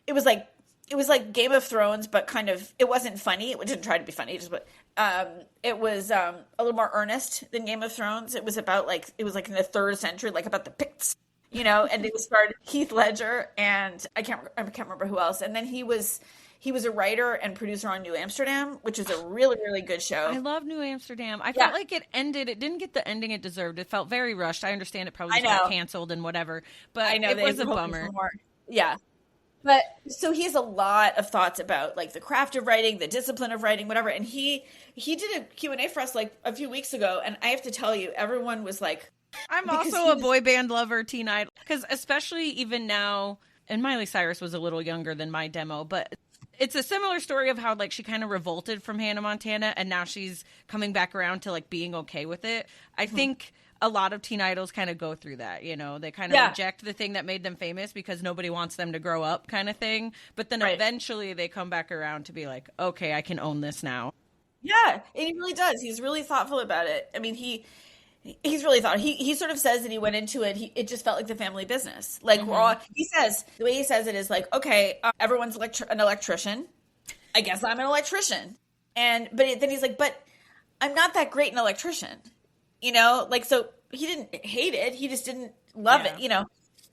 it was like Game of Thrones, but kind of, it wasn't funny. It didn't try to be funny. It was a little more earnest than Game of Thrones. It was about it was in the 3rd century, like about the Picts, and it starred Heath Ledger, and I can't remember who else. And then he was a writer and producer on New Amsterdam, which is a really, really good show. I love New Amsterdam. I felt like it didn't get the ending it deserved. It felt very rushed. I understand it probably got canceled and whatever, but I know it was a bummer. Yeah. But so he has a lot of thoughts about like the craft of writing, the discipline of writing, whatever. And he did a Q&A for us like a few weeks ago. And I have to tell you, everyone was like, I'm also a boy band lover, teen idol. Because especially even now, and Miley Cyrus was a little younger than my demo, but it's a similar story of how like she kind of revolted from Hannah Montana. And now she's coming back around to like being okay with it. I think a lot of teen idols kind of go through that, they kind of reject the thing that made them famous because nobody wants them to grow up kind of thing. But then eventually they come back around to be like, okay, I can own this now. Yeah, and he really does. He's really thoughtful about it. I mean, he's really thoughtful. He sort of says that he went into it. It just felt like the family business. Like he says, the way he says it is like, okay, everyone's an electrician. I guess I'm an electrician. But then he's like, but I'm not that great an electrician. So he didn't hate it. He just didn't love it,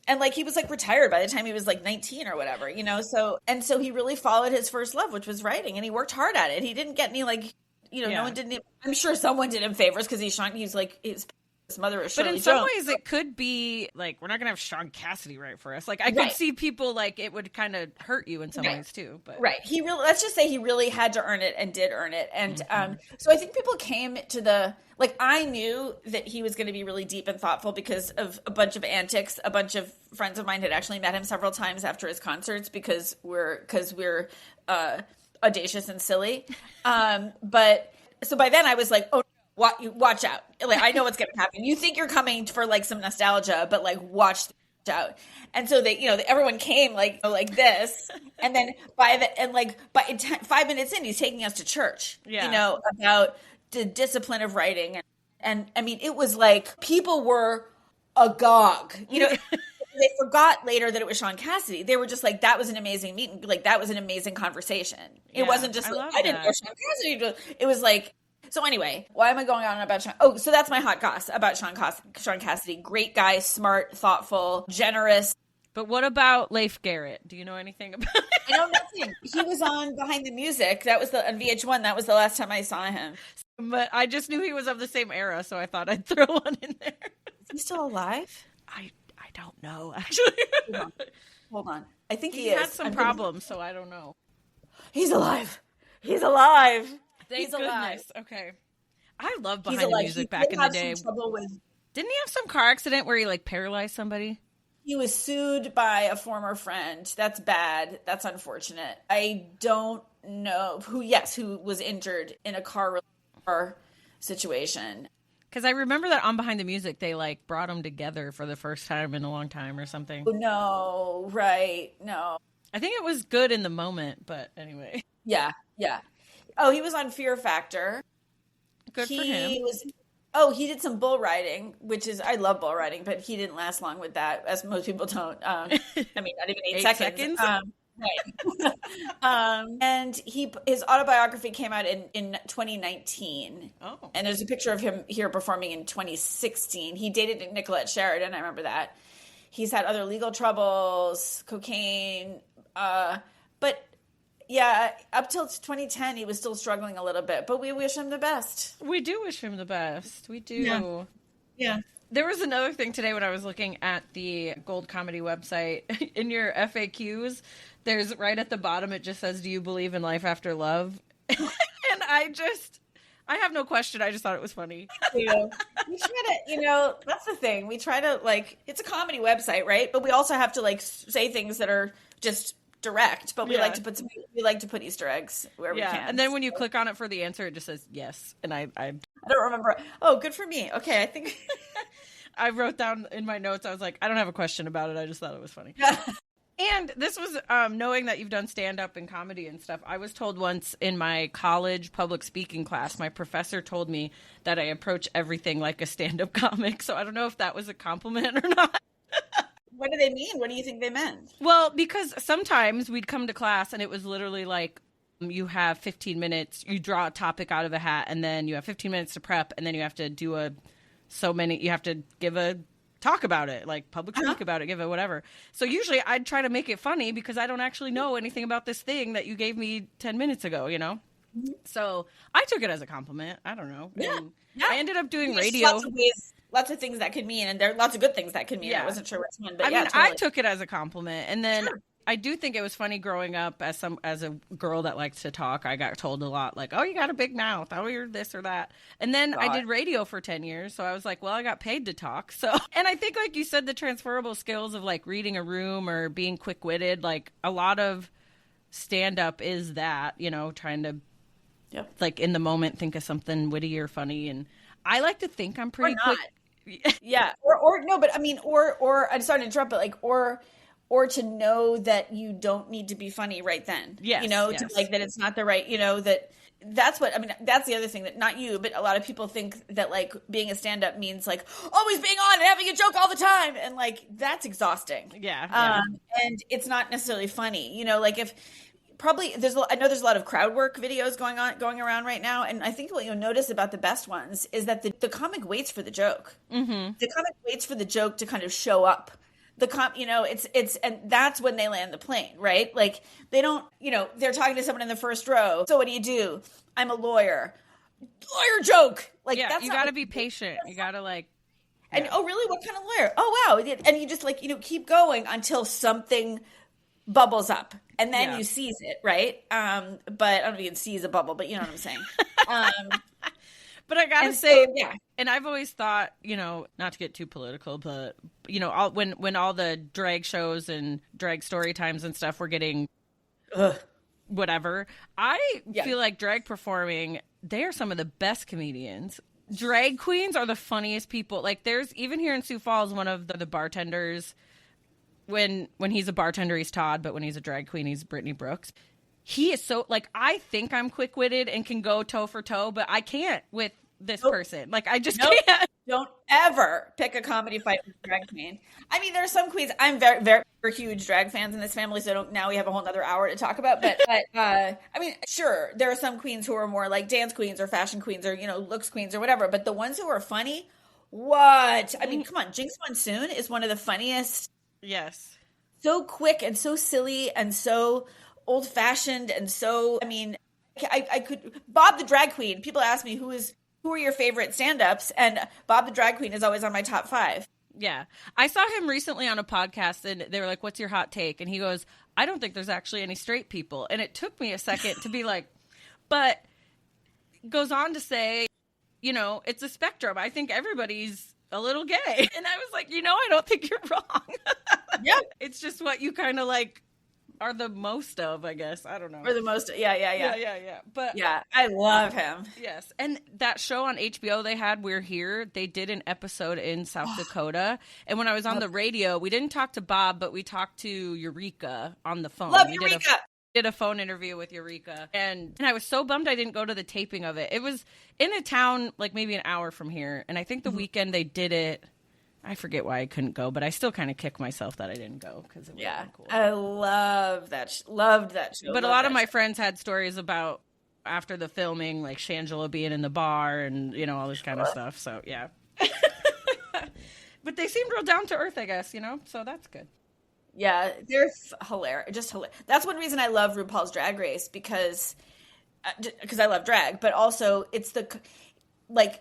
and like, he was like retired by the time he was like 19 or whatever, so he really followed his first love, which was writing, and he worked hard at it. He didn't get any no one didn't, I'm sure someone did him favors because he's like, His mother is But Shirley in some Jones. ways, it could be like, we're not going to have Sean Cassidy write for us. Like, I could Right. see people like it would kind of hurt you in some Right. ways too. But Right. He really, let's just say he really had to earn it and did earn it. And so I think people came to the, like, I knew that he was going to be really deep and thoughtful because of a bunch of antics. A bunch of friends of mine had actually met him several times after his concerts because we're audacious and silly. But so by then I was like, oh, watch out. Like, I know what's going to happen. You think you're coming for like some nostalgia, but like watch out. And so they, everyone came like this. And then by 5 minutes in, he's taking us to church, about the discipline of writing. And I mean, it was like people were agog, They forgot later that it was Sean Cassidy. They were just like, that was an amazing meeting. Like, that was an amazing conversation. It wasn't just like, I didn't know Sean Cassidy. It was like, so anyway, why am I going on about Sean? Oh, so that's my hot goss about Sean Cassidy. Great guy, smart, thoughtful, generous. But what about Leif Garrett? Do you know anything about it? I know nothing. He was on Behind the Music. That was on VH1. That was the last time I saw him. But I just knew he was of the same era, so I thought I'd throw one in there. Is he still alive? I don't know, actually. Hold on. I think he had some problems, so I don't know. He's alive. He's alive. Thank He's alive. goodness. Okay. I love Behind the Music back in the day. Didn't he have some car accident where he like paralyzed somebody? He was sued by a former friend. That's bad. That's unfortunate. I don't know who was injured in a car situation. Because I remember that on Behind the Music, they like brought them together for the first time in a long time or something. Oh, no, right. No. I think it was good in the moment, but anyway. Yeah. Oh, he was on Fear Factor. Good for him. He did some bull riding, which is, I love bull riding, but he didn't last long with that, as most people don't. I mean, not even 8 seconds. Right. And his autobiography came out in 2019. Oh. And there's a picture of him here performing in 2016. He dated Nicolette Sheridan. I remember that. He's had other legal troubles, cocaine, but yeah, up till 2010, he was still struggling a little bit, but we wish him the best. We do wish him the best. We do. Yeah. There was another thing today when I was looking at the Gold Comedy website. In your FAQs, there's right at the bottom, it just says, do you believe in life after love? And I have no question. I just thought it was funny. We try to, that's the thing. We try to, like, it's a comedy website, right? But we also have to, like, say things that are just direct, but we like to put Easter eggs where we can. And then when you click on it for the answer, it just says yes. And I don't remember. Oh, good for me. Okay, I think I wrote down in my notes, I was like, I don't have a question about it. I just thought it was funny. And this was knowing that you've done stand-up and comedy and stuff. I was told once in my college public speaking class, my professor told me that I approach everything like a stand-up comic. So I don't know if that was a compliment or not. What do they mean? What do you think they meant? Well, because sometimes we'd come to class and it was literally like, you have 15 minutes, you draw a topic out of a hat, and then you have 15 minutes to prep, and then you have to do you have to give a talk about it, like public speak about it, give it whatever. So usually I'd try to make it funny because I don't actually know anything about this thing that you gave me 10 minutes ago, Mm-hmm. So I took it as a compliment. I don't know. Yeah. And I ended up doing radio. Lots of things that could mean, and there are lots of good things that could mean. Yeah. I wasn't sure which one, but totally. I took it as a compliment, and then I do think it was funny growing up as a girl that likes to talk. I got told a lot, like, "Oh, you got a big mouth. Oh, you're this or that." And then I did radio for 10 years, so I was like, "Well, I got paid to talk." So, and I think, like you said, the transferable skills of like reading a room or being quick-witted, like a lot of stand-up is that, trying to, like in the moment, think of something witty or funny, and I like to think I'm pretty quick. Yeah. Or no, but I mean, or I'm sorry to interrupt, but like, or to know that you don't need to be funny right then. Yes. To like that it's not the right, that's what, I mean, that's the other thing that not you, but a lot of people think that like being a stand-up means like always being on and having a joke all the time. And like, that's exhausting. Yeah. And it's not necessarily funny, like if, probably I know there's a lot of crowd work videos going around right now, and I think what you'll notice about the best ones is that the comic waits for the joke. Mm-hmm. The comic waits for the joke to kind of show up. It's and that's when they land the plane, right? Like they don't, they're talking to someone in the first row. So what do? I'm a lawyer. Lawyer joke. Like that's you got to be patient. You got to like And oh, really? What kind of lawyer? Oh, wow. And you just like, keep going until something bubbles up, and then you seize it, right? But I don't know if you can seize a bubble, but you know what I'm saying. But I gotta say, and I've always thought, not to get too political, but when all the drag shows and drag story times and stuff were getting whatever, I feel like drag performing, they are some of the best comedians. Drag queens are the funniest people. Like, there's even here in Sioux Falls, one of the bartenders. When he's a bartender, he's Todd, but when he's a drag queen, he's Brittany Brooks. He is so, like, I think I'm quick-witted and can go toe for toe, but I can't with this person. Like, I just can't. Don't ever pick a comedy fight with a drag queen. I mean, there are some queens. I'm very, very huge drag fans in this family, so now we have a whole other hour to talk about. But I mean, sure, there are some queens who are more like dance queens or fashion queens or, looks queens or whatever. But the ones who are funny, what? I mean, come on. Jinx Monsoon is one of the funniest. Yes. So quick and so silly and so old-fashioned and so, I mean, I could, Bob the drag queen, people ask me who are your favorite stand-ups, and Bob the drag queen is always on my top 5. Yeah. I saw him recently on a podcast, and they were like, what's your hot take? And he goes, I don't think there's actually any straight people. And it took me a second to be like, but goes on to say, it's a spectrum. I think everybody's a little gay. And I was like, I don't think you're wrong. Yeah. It's just what you kind of like are the most of, I guess. I don't know. Or the most, yeah. But yeah, I love him. Yes. And that show on HBO they had, We're Here, they did an episode in South Dakota. And when I was on the radio, we didn't talk to Bob, but we talked to Eureka on the phone. Love Eureka! Did a phone interview with Eureka. And I was so bummed I didn't go to the taping of it. It was in a town like maybe an hour from here. And I think the weekend they did it, I forget why I couldn't go, but I still kind of kick myself that I didn't go because it was cool. I love that. Loved that show. But a lot of my friends had stories about after the filming, like Shangela being in the bar and, all this kind of stuff. So, yeah. But they seemed real down to earth, I guess, so that's good. Yeah, they're hilarious. Just hilarious. That's one reason I love RuPaul's Drag Race because I love drag, but also it's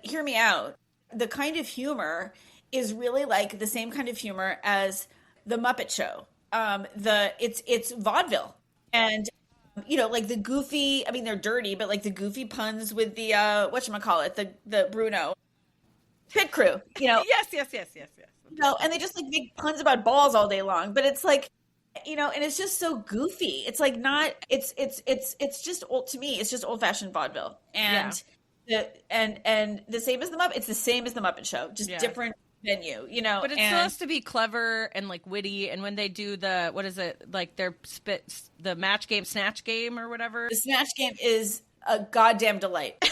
hear me out. The kind of humor is really like the same kind of humor as the Muppet Show. It's vaudeville, and like the goofy. I mean, they're dirty, but like the goofy puns with the whatchamacallit, the Bruno pit crew. Yes. And they just like make puns about balls all day long, but it's like, and it's just so goofy. It's like not. It's just old to me. It's just old fashioned vaudeville, and the same as the Muppet. It's the same as the Muppet Show, just different venue, But it's supposed to be clever and like witty. And when they do the, what is it, like their the match game, snatch game or whatever. The snatch game is a goddamn delight.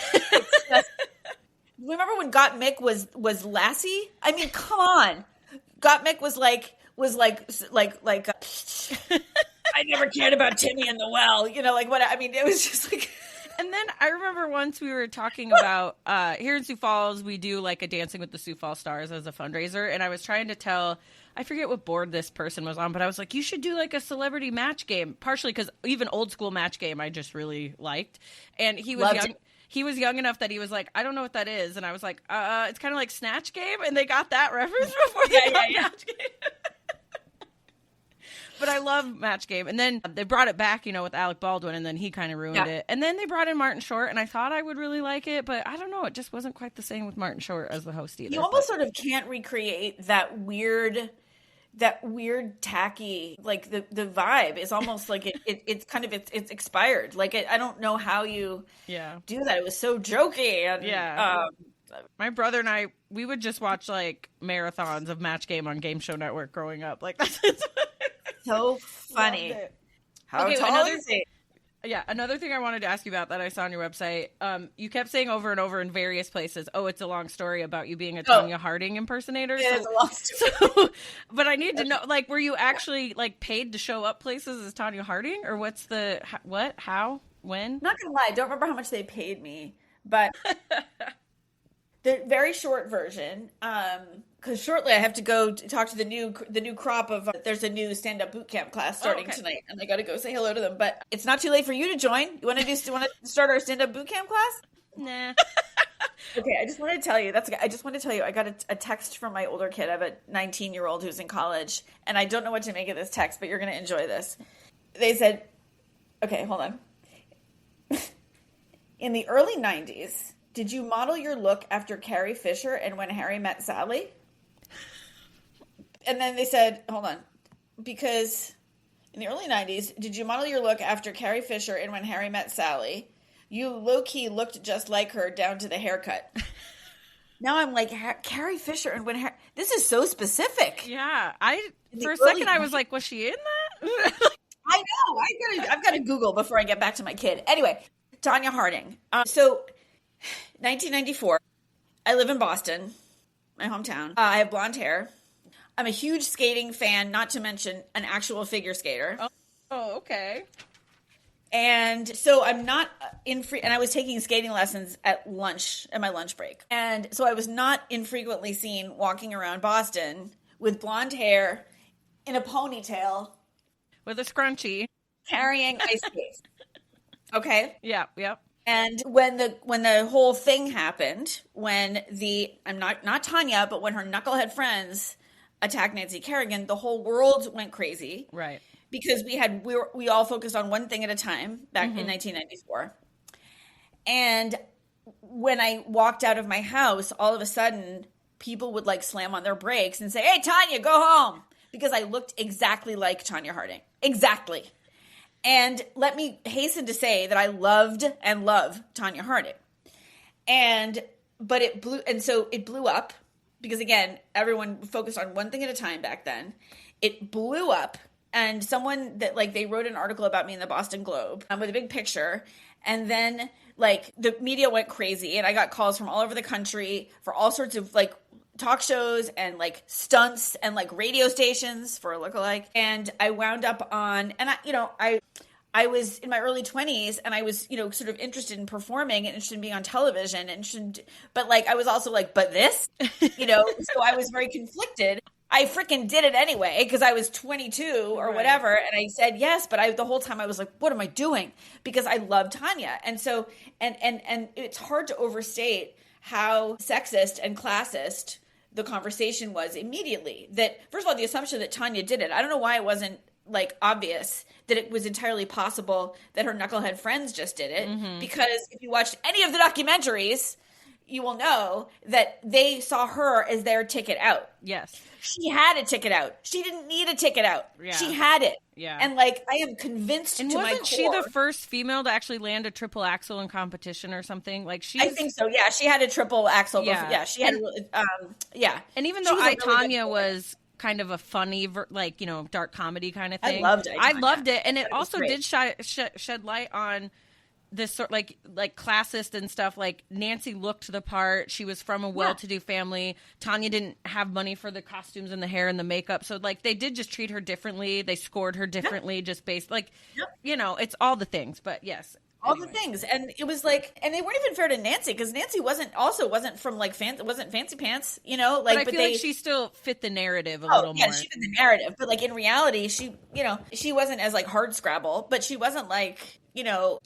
Remember when Got Mick was Lassie? I mean, come on. Got Mick was like I never cared about Timmy in the well, like what, I mean, it was just like. And then I remember once we were talking about, here in Sioux Falls, we do like a Dancing with the Sioux Falls Stars as a fundraiser. And I was trying to tell, I forget what board this person was on, but I was like, you should do like a celebrity match game. Partially because even old school match game, I just really liked. And he was young. He was young enough that he was like, I don't know what that is. And I was like, it's kind of like Snatch Game. And they got that reference before they got Match Game. But I love Match Game. And then they brought it back, with Alec Baldwin, and then he kind of ruined it. And then they brought in Martin Short, and I thought I would really like it, but I don't know. It just wasn't quite the same with Martin Short as the host either. You almost sort of can't recreate that weird tacky, like the vibe is almost like it's kind of it's expired. Like I don't know how you do that. It was so jokey. And, my brother and I, we would just watch like marathons of Match Game on Game Show Network growing up. Like that's so funny. How okay, tall is he? Yeah, another thing I wanted to ask you about that I saw on your website, you kept saying over and over in various places, it's a long story about you being a Tonya Harding impersonator. It is a long story. But I need to know, like, were you actually, like, paid to show up places as Tonya Harding? Or what's the, what, how, when? Not gonna lie, I don't remember how much they paid me, but the very short version, because shortly I have to go talk to the new crop of. There's a new stand-up boot camp class starting tonight, and I got to go say hello to them. But it's not too late for you to join. You want to start our stand-up boot camp class? Nah. Okay, I just want to tell you I got a text from my older kid. I have a 19-year-old who's in college, and I don't know what to make of this text, but you're going to enjoy this. They said, okay, hold on. In the early 90s, did you model your look after Carrie Fisher and When Harry Met Sally? And then they said, hold on, because in the early 90s, did you model your look after Carrie Fisher and When Harry Met Sally? You low-key looked just like her down to the haircut. Now I'm like, Carrie Fisher and When Harry... This is so specific. Yeah. For a second, I was like, was she in that? I know. I've got to Google before I get back to my kid. Anyway, Tonya Harding. So, 1994. I live in Boston, my hometown. I have blonde hair. I'm a huge skating fan, not to mention an actual figure skater. Oh, okay. And so I'm not and I was taking skating lessons at my lunch break. And so I was not infrequently seen walking around Boston with blonde hair in a ponytail. With a scrunchie. Carrying ice skates. Okay? Yeah, yep. And when the whole thing happened, when I'm not Tonya, but when her knucklehead friends attacked Nancy Kerrigan, the whole world went crazy. Right. Because we all focused on one thing at a time back in 1994. And when I walked out of my house, all of a sudden people would like slam on their brakes and say, "Hey, Tonya, go home." Because I looked exactly like Tonya Harding. Exactly. And let me hasten to say that I loved and love Tonya Harding. But it blew up because again, everyone focused on one thing at a time back then. It blew up. And someone that like they wrote an article about me in the Boston Globe with a big picture. And then like the media went crazy and I got calls from all over the country for all sorts of like talk shows and like stunts and like radio stations for a lookalike. And I wound up on, and I was in my early 20s and I was, sort of interested in performing and interested in being on television but like, I was also like, but this, so I was very conflicted. I freaking did it anyway because I was 22 or whatever. And I said yes, but the whole time I was like, what am I doing? Because I love Tonya. And so, and it's hard to overstate how sexist and classist the conversation was immediately. That, first of all, the assumption that Tonya did it. I don't know why it wasn't like obvious that it was entirely possible that her knucklehead friends just did it. Mm-hmm. Because if you watched any of the documentaries, you will know that they saw her as their ticket out. Yes. She had a ticket out. She didn't need a ticket out. Yeah. She had it. Yeah. And like, I am convinced to my core. Wasn't she the first female to actually land a triple axel in competition or something? Like I think so. Yeah. She had a triple axel. Yeah. Yeah. She had, yeah. And even though Tonya was kind of a funny, dark comedy kind of thing. I loved it. And it also did shed light on this sort like classist and stuff. Like Nancy looked the part. She was from a well-to-do family. Tonya didn't have money for the costumes and the hair and the makeup. So like they did just treat her differently. They scored her differently just based it's all the things. But yes. All the things. And it was like, and they weren't even fair to Nancy because Nancy wasn't from like wasn't fancy pants, like, but I feel like she still fit the narrative a little more. Yeah, she fit the narrative. But like in reality, she wasn't as like hard scrabble, but she wasn't like,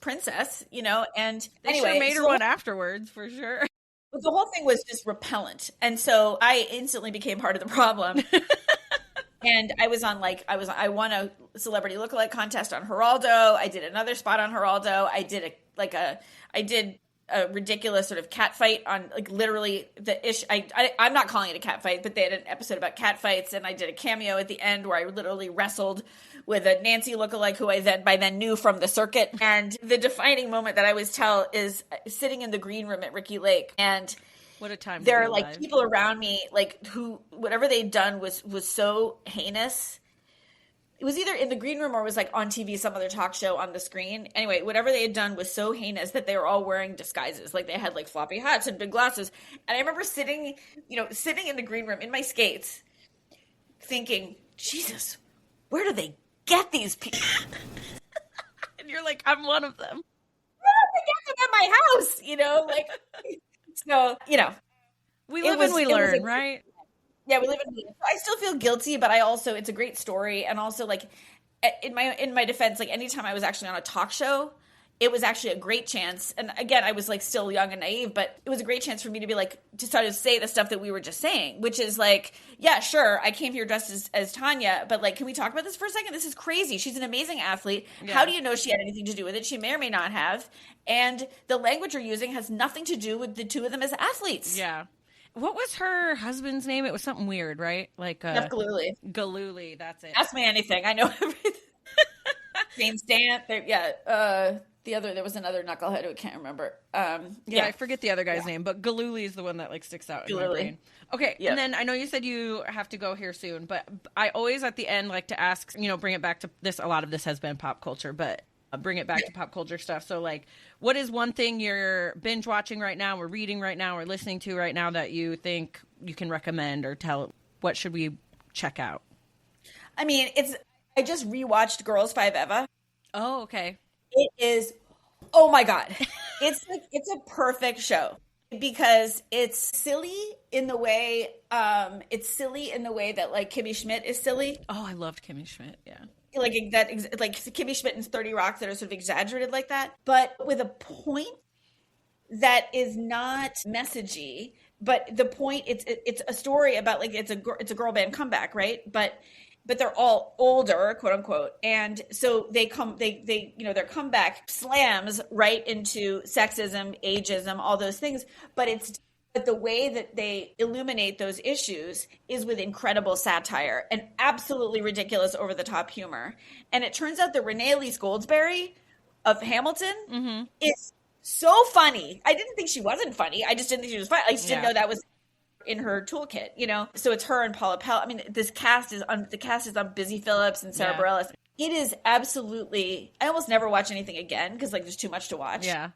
princess, and they anyway, sure made her one afterwards for sure. But the whole thing was just repellent. And so I instantly became part of the problem. And I I won a celebrity lookalike contest on Geraldo. I did another spot on Geraldo. I did a ridiculous sort of cat fight on like literally I'm not calling it a cat fight, but they had an episode about cat fights, and I did a cameo at the end where I literally wrestled with a Nancy lookalike who I by then knew from the circuit. And the defining moment that I always tell is sitting in the green room at Ricky Lake, and what a time. There are like people around me, like who, whatever they'd done was so heinous. It was either in the green room or was like on TV, some other talk show on the screen. Anyway, whatever they had done was so heinous that they were all wearing disguises. Like they had like floppy hats and big glasses. And I remember sitting in the green room in my skates thinking, Jesus, where do they get these people? And you're like, I'm one of them. Where do they get them at my house? Like... So, we live and we learn, right? Yeah, we live and we learn. I still feel guilty, but it's a great story. And also like in my defense, like anytime I was actually on a talk show, it was actually a great chance. And again, I was like still young and naive, but it was a great chance for me to be like, to sort of say the stuff that we were just saying, which is like, yeah, sure, I came here dressed as Tonya, but like, can we talk about this for a second? This is crazy. She's an amazing athlete. Yeah. How do you know she had anything to do with it? She may or may not have. And the language you're using has nothing to do with the two of them as athletes. Yeah. What was her husband's name? It was something weird, right? Like Jeff Gillooly. Gillooly, that's it. Ask me anything. I know everything. James Stant. There was another knucklehead who I can't remember. I forget the other guy's name, but Gillooly is the one that like sticks out in my brain. Okay, yep. And then I know you said you have to go here soon, but I always at the end like to ask, bring it back to this. A lot of this has been pop culture, but bring it back to pop culture stuff. So like, what is one thing you're binge watching right now, or reading right now, or listening to right now that you think you can recommend or tell? What should we check out? I mean, I just rewatched Girls Five Eva. Oh, okay. It is, oh my God. It's a perfect show because it's silly in the way that like Kimmy Schmidt is silly. Oh, I loved Kimmy Schmidt. Yeah. Like Kimmy Schmidt and 30 Rock that are sort of exaggerated like that, but with a point that is not messagey. But the point, it's a story about like it's a girl band comeback, right? But they're all older, quote unquote, and so their comeback slams right into sexism, ageism, all those things. But the way that they illuminate those issues is with incredible satire and absolutely ridiculous, over the top humor. And it turns out that Renee Elise Goldsberry of Hamilton is so funny. I didn't think she wasn't funny. I just didn't think she was funny. I just didn't know that was in her toolkit, So it's her and Paula Pell. I mean, the cast is on Busy Phillips and Sarah Bareilles. It is absolutely. I almost never watch anything again because like there's too much to watch. Yeah.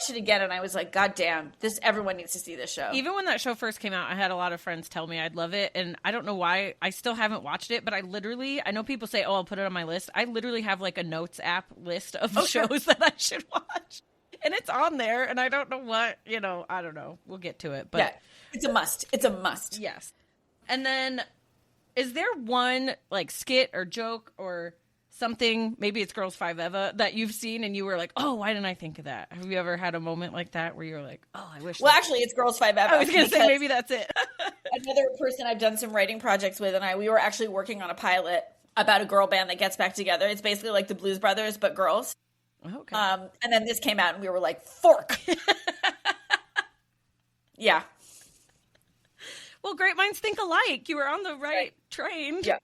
It again, and I was like, God damn, everyone needs to see this show. Even when that show first came out, I had a lot of friends tell me I'd love it, and I don't know why I still haven't watched it, but I know people say, oh, I'll put it on my list. I literally have like a notes app list of shows that I should watch, and it's on there, and I don't know what, I don't know. We'll get to it, but yeah, it's a must. It's a must. Yes. And then, is there one like skit or joke or something, maybe it's Girls Five Eva, that you've seen and you were like, oh, why didn't I think of that? Have you ever had a moment like that where you're like, oh, I wish. Well, actually, it's Girls Five Eva. I was going to say maybe that's it. Another person I've done some writing projects with, and we were actually working on a pilot about a girl band that gets back together. It's basically like the Blues Brothers, but girls. Okay. And then this came out and we were like, fork. Yeah. Well, great minds think alike. You were on the right train. Yeah.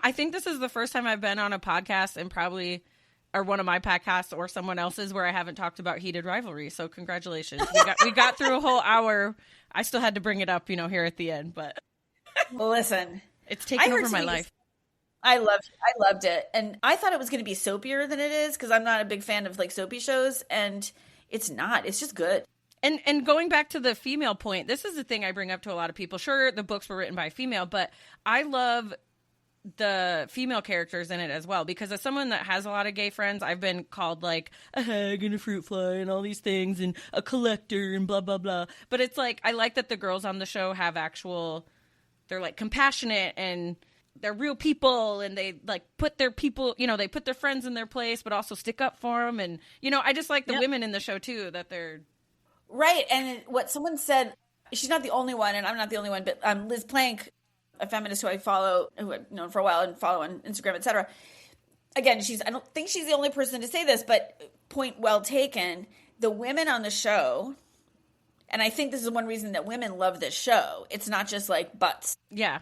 I think this is the first time I've been on a podcast, and probably, or one of my podcasts or someone else's, where I haven't talked about heated rivalry. So congratulations. We got through a whole hour. I still had to bring it up, here at the end, but well, listen, it's taken over my life. I loved it. And I thought it was going to be soapier than it is, because I'm not a big fan of like soapy shows, and it's not. It's just good. And going back to the female point, this is the thing I bring up to a lot of people. Sure, the books were written by a female, but I love the female characters in it as well, because as someone that has a lot of gay friends, I've been called like a hag and a fruit fly and all these things and a collector and blah blah blah, but it's like I like that the girls on the show have they're like compassionate and they're real people, and they like put their people, they put their friends in their place but also stick up for them, and I just like the women in the show too, that they're right. And what someone said, she's not the only one, and I'm not the only one, but Liz Plank, a feminist who I follow, who I've known for a while and follow on Instagram, etc. Again, I don't think she's the only person to say this, but point well taken. The women on the show, and I think this is one reason that women love this show. It's not just like butts. Yeah.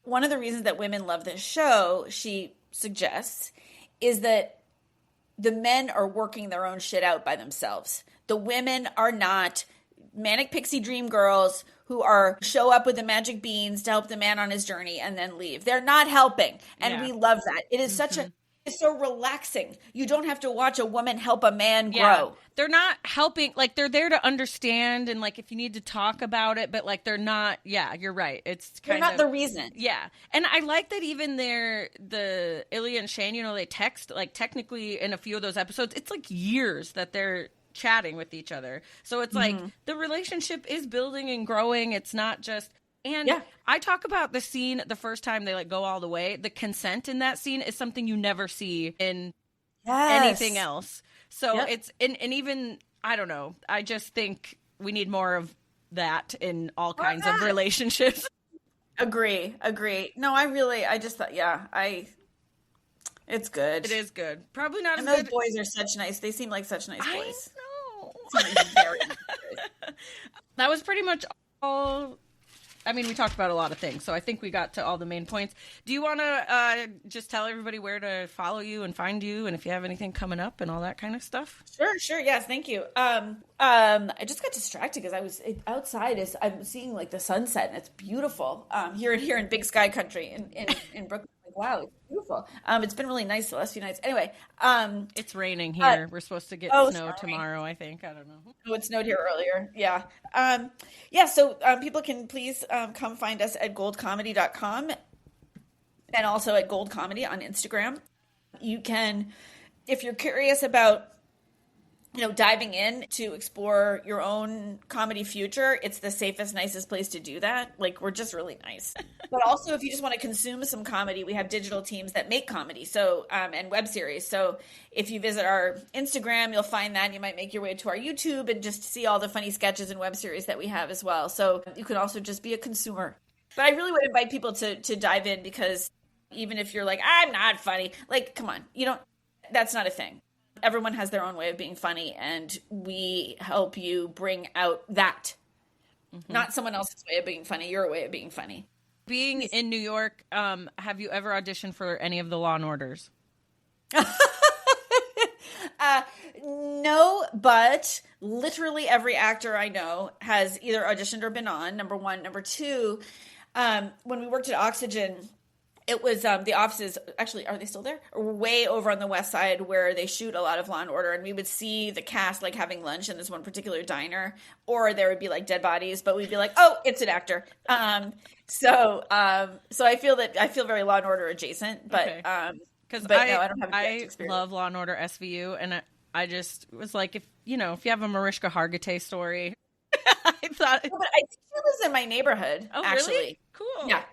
One of the reasons that women love this show, she suggests, is that the men are working their own shit out by themselves. The women are not manic pixie dream girls who show up with the magic beans to help the man on his journey and then leave. They're not helping. And we love that. It is it's so relaxing. You don't have to watch a woman help a man grow. Yeah. They're not helping. Like, they're there to understand, and like if you need to talk about it, but like they're not. Yeah, you're right. They're not the reason. Yeah. And I like that even the Ilya and Shane, they text, like technically in a few of those episodes, it's like years that they're chatting with each other. So it's like the relationship is building and growing. It's not just, and I talk about the scene the first time they like go all the way. The consent in that scene is something you never see in anything else. So Yep. it's, and even, I don't know, I just think we need more of that in all kinds of relationships. Agree. No, I just thought, it's good. It is good. Probably not And as those good. boys are they seem like such nice I boys. know. Seem like very nice boys. That was pretty much all. I mean, we talked about a lot of things, so I think we got to all the main points. Do you want to just tell everybody where to follow you and find you, and if you have anything coming up and all that kind of stuff? Sure. Yes, thank you. I just got distracted because I was outside. I'm seeing like the sunset, and it's beautiful. Here in Big Sky Country in Brooklyn. Like, wow, it's beautiful. It's been really nice the last few nights. Anyway, it's raining here. We're supposed to get snow tomorrow, I think. I don't know. Oh, it snowed here earlier. Yeah. So people can please come find us at goldcomedy.com and also at Gold Comedy on Instagram. You can, if you're curious about, diving in to explore your own comedy future, it's the safest, nicest place to do that. Like, we're just really nice. But also, if you just want to consume some comedy, we have digital teams that make comedy, so and web series. So if you visit our Instagram, you'll find that. You might make your way to our YouTube and just see all the funny sketches and web series that we have as well. So you can also just be a consumer. But I really would invite people to dive in, because even if you're like, I'm not funny, like, come on, that's not a thing. Everyone has their own way of being funny, and we help you bring out that. Not someone else's way of being funny, your way of being funny. Being in New York, have you ever auditioned for any of the Law and Orders? No, but literally every actor I know has either auditioned or been on, number one. Number two, when we worked at Oxygen, it was the offices, actually, are they still there? Way over on the west side where they shoot a lot of Law and Order, and we would see the cast like having lunch in this one particular diner, or there would be like dead bodies, but we'd be like, oh, it's an actor. So I feel very Law and Order adjacent, but Okay. Because no, I don't have a direct experience. love Law and Order SVU, and I just was like, if you have a Mariska Hargitay story, I thought. No, but I think she lives in my neighborhood. Oh, actually. Really? Cool. Yeah.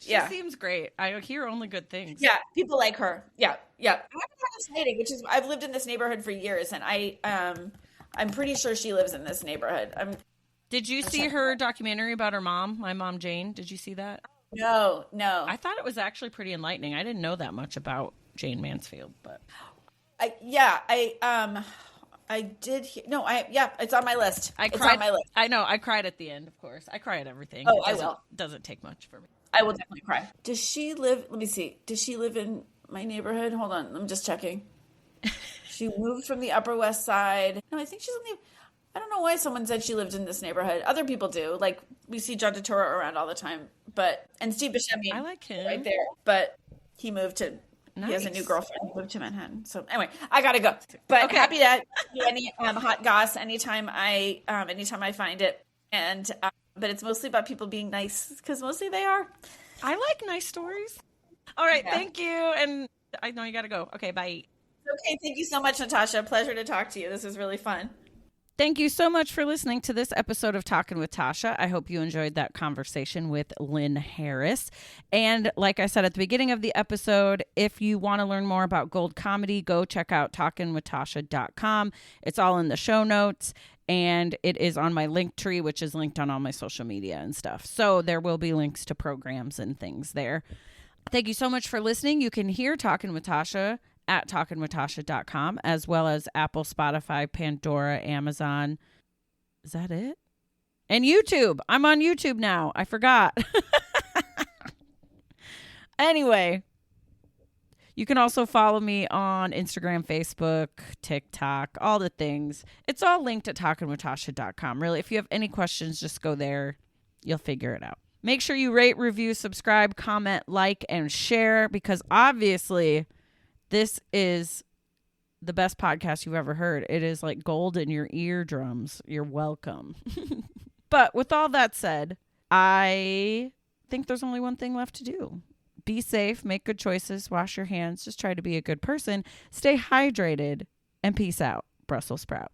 She seems great. I hear only good things. Yeah, people like her. Yeah. I haven't had a sighting, which is, I've lived in this neighborhood for years, and I'm pretty sure she lives in this neighborhood. Did you see her documentary about her mom, my mom Jane? Did you see that? No. I thought it was actually pretty enlightening. I didn't know that much about Jane Mansfield, but I did. It's on my list. It's on my list. I know. I cried at the end, of course. I cry at everything. Oh, I will. Doesn't take much for me. I will definitely cry. Does she live? Let me see. Does she live in my neighborhood? Hold on. I'm just checking. She moved from the Upper West Side. No, I think she's in the. I don't know why someone said she lived in this neighborhood. Other people do. Like, we see John Turturro around all the time. And Steve Buscemi. I like him. Right there. But he moved to. Nice. He has a new girlfriend. He moved to Manhattan. So anyway, I gotta go. But happy to do any hot goss anytime I find it. And but it's mostly about people being nice, because mostly they are. I like nice stories. All right, thank you. And I know you gotta go. Okay, bye. Okay, thank you so much, Natasha. Pleasure to talk to you. This was really fun. Thank you so much for listening to this episode of Talking with Tasha. I hope you enjoyed that conversation with Lynn Harris. And like I said at the beginning of the episode, if you want to learn more about Gold Comedy, go check out talkingwithtasha.com. It's all in the show notes, and it is on my link tree, which is linked on all my social media and stuff. So there will be links to programs and things there. Thank you so much for listening. You can hear Talking with Tasha at talkingwithtasha.com, as well as Apple, Spotify, Pandora, Amazon. Is that it? And YouTube. I'm on YouTube now. I forgot. Anyway, you can also follow me on Instagram, Facebook, TikTok, all the things. It's all linked at talkingwithtasha.com. Really, if you have any questions, just go there. You'll figure it out. Make sure you rate, review, subscribe, comment, like, and share, because obviously this is the best podcast you've ever heard. It is like gold in your eardrums. You're welcome. But with all that said, I think there's only one thing left to do. Be safe, make good choices, wash your hands, just try to be a good person, stay hydrated, and peace out, Brussels sprout.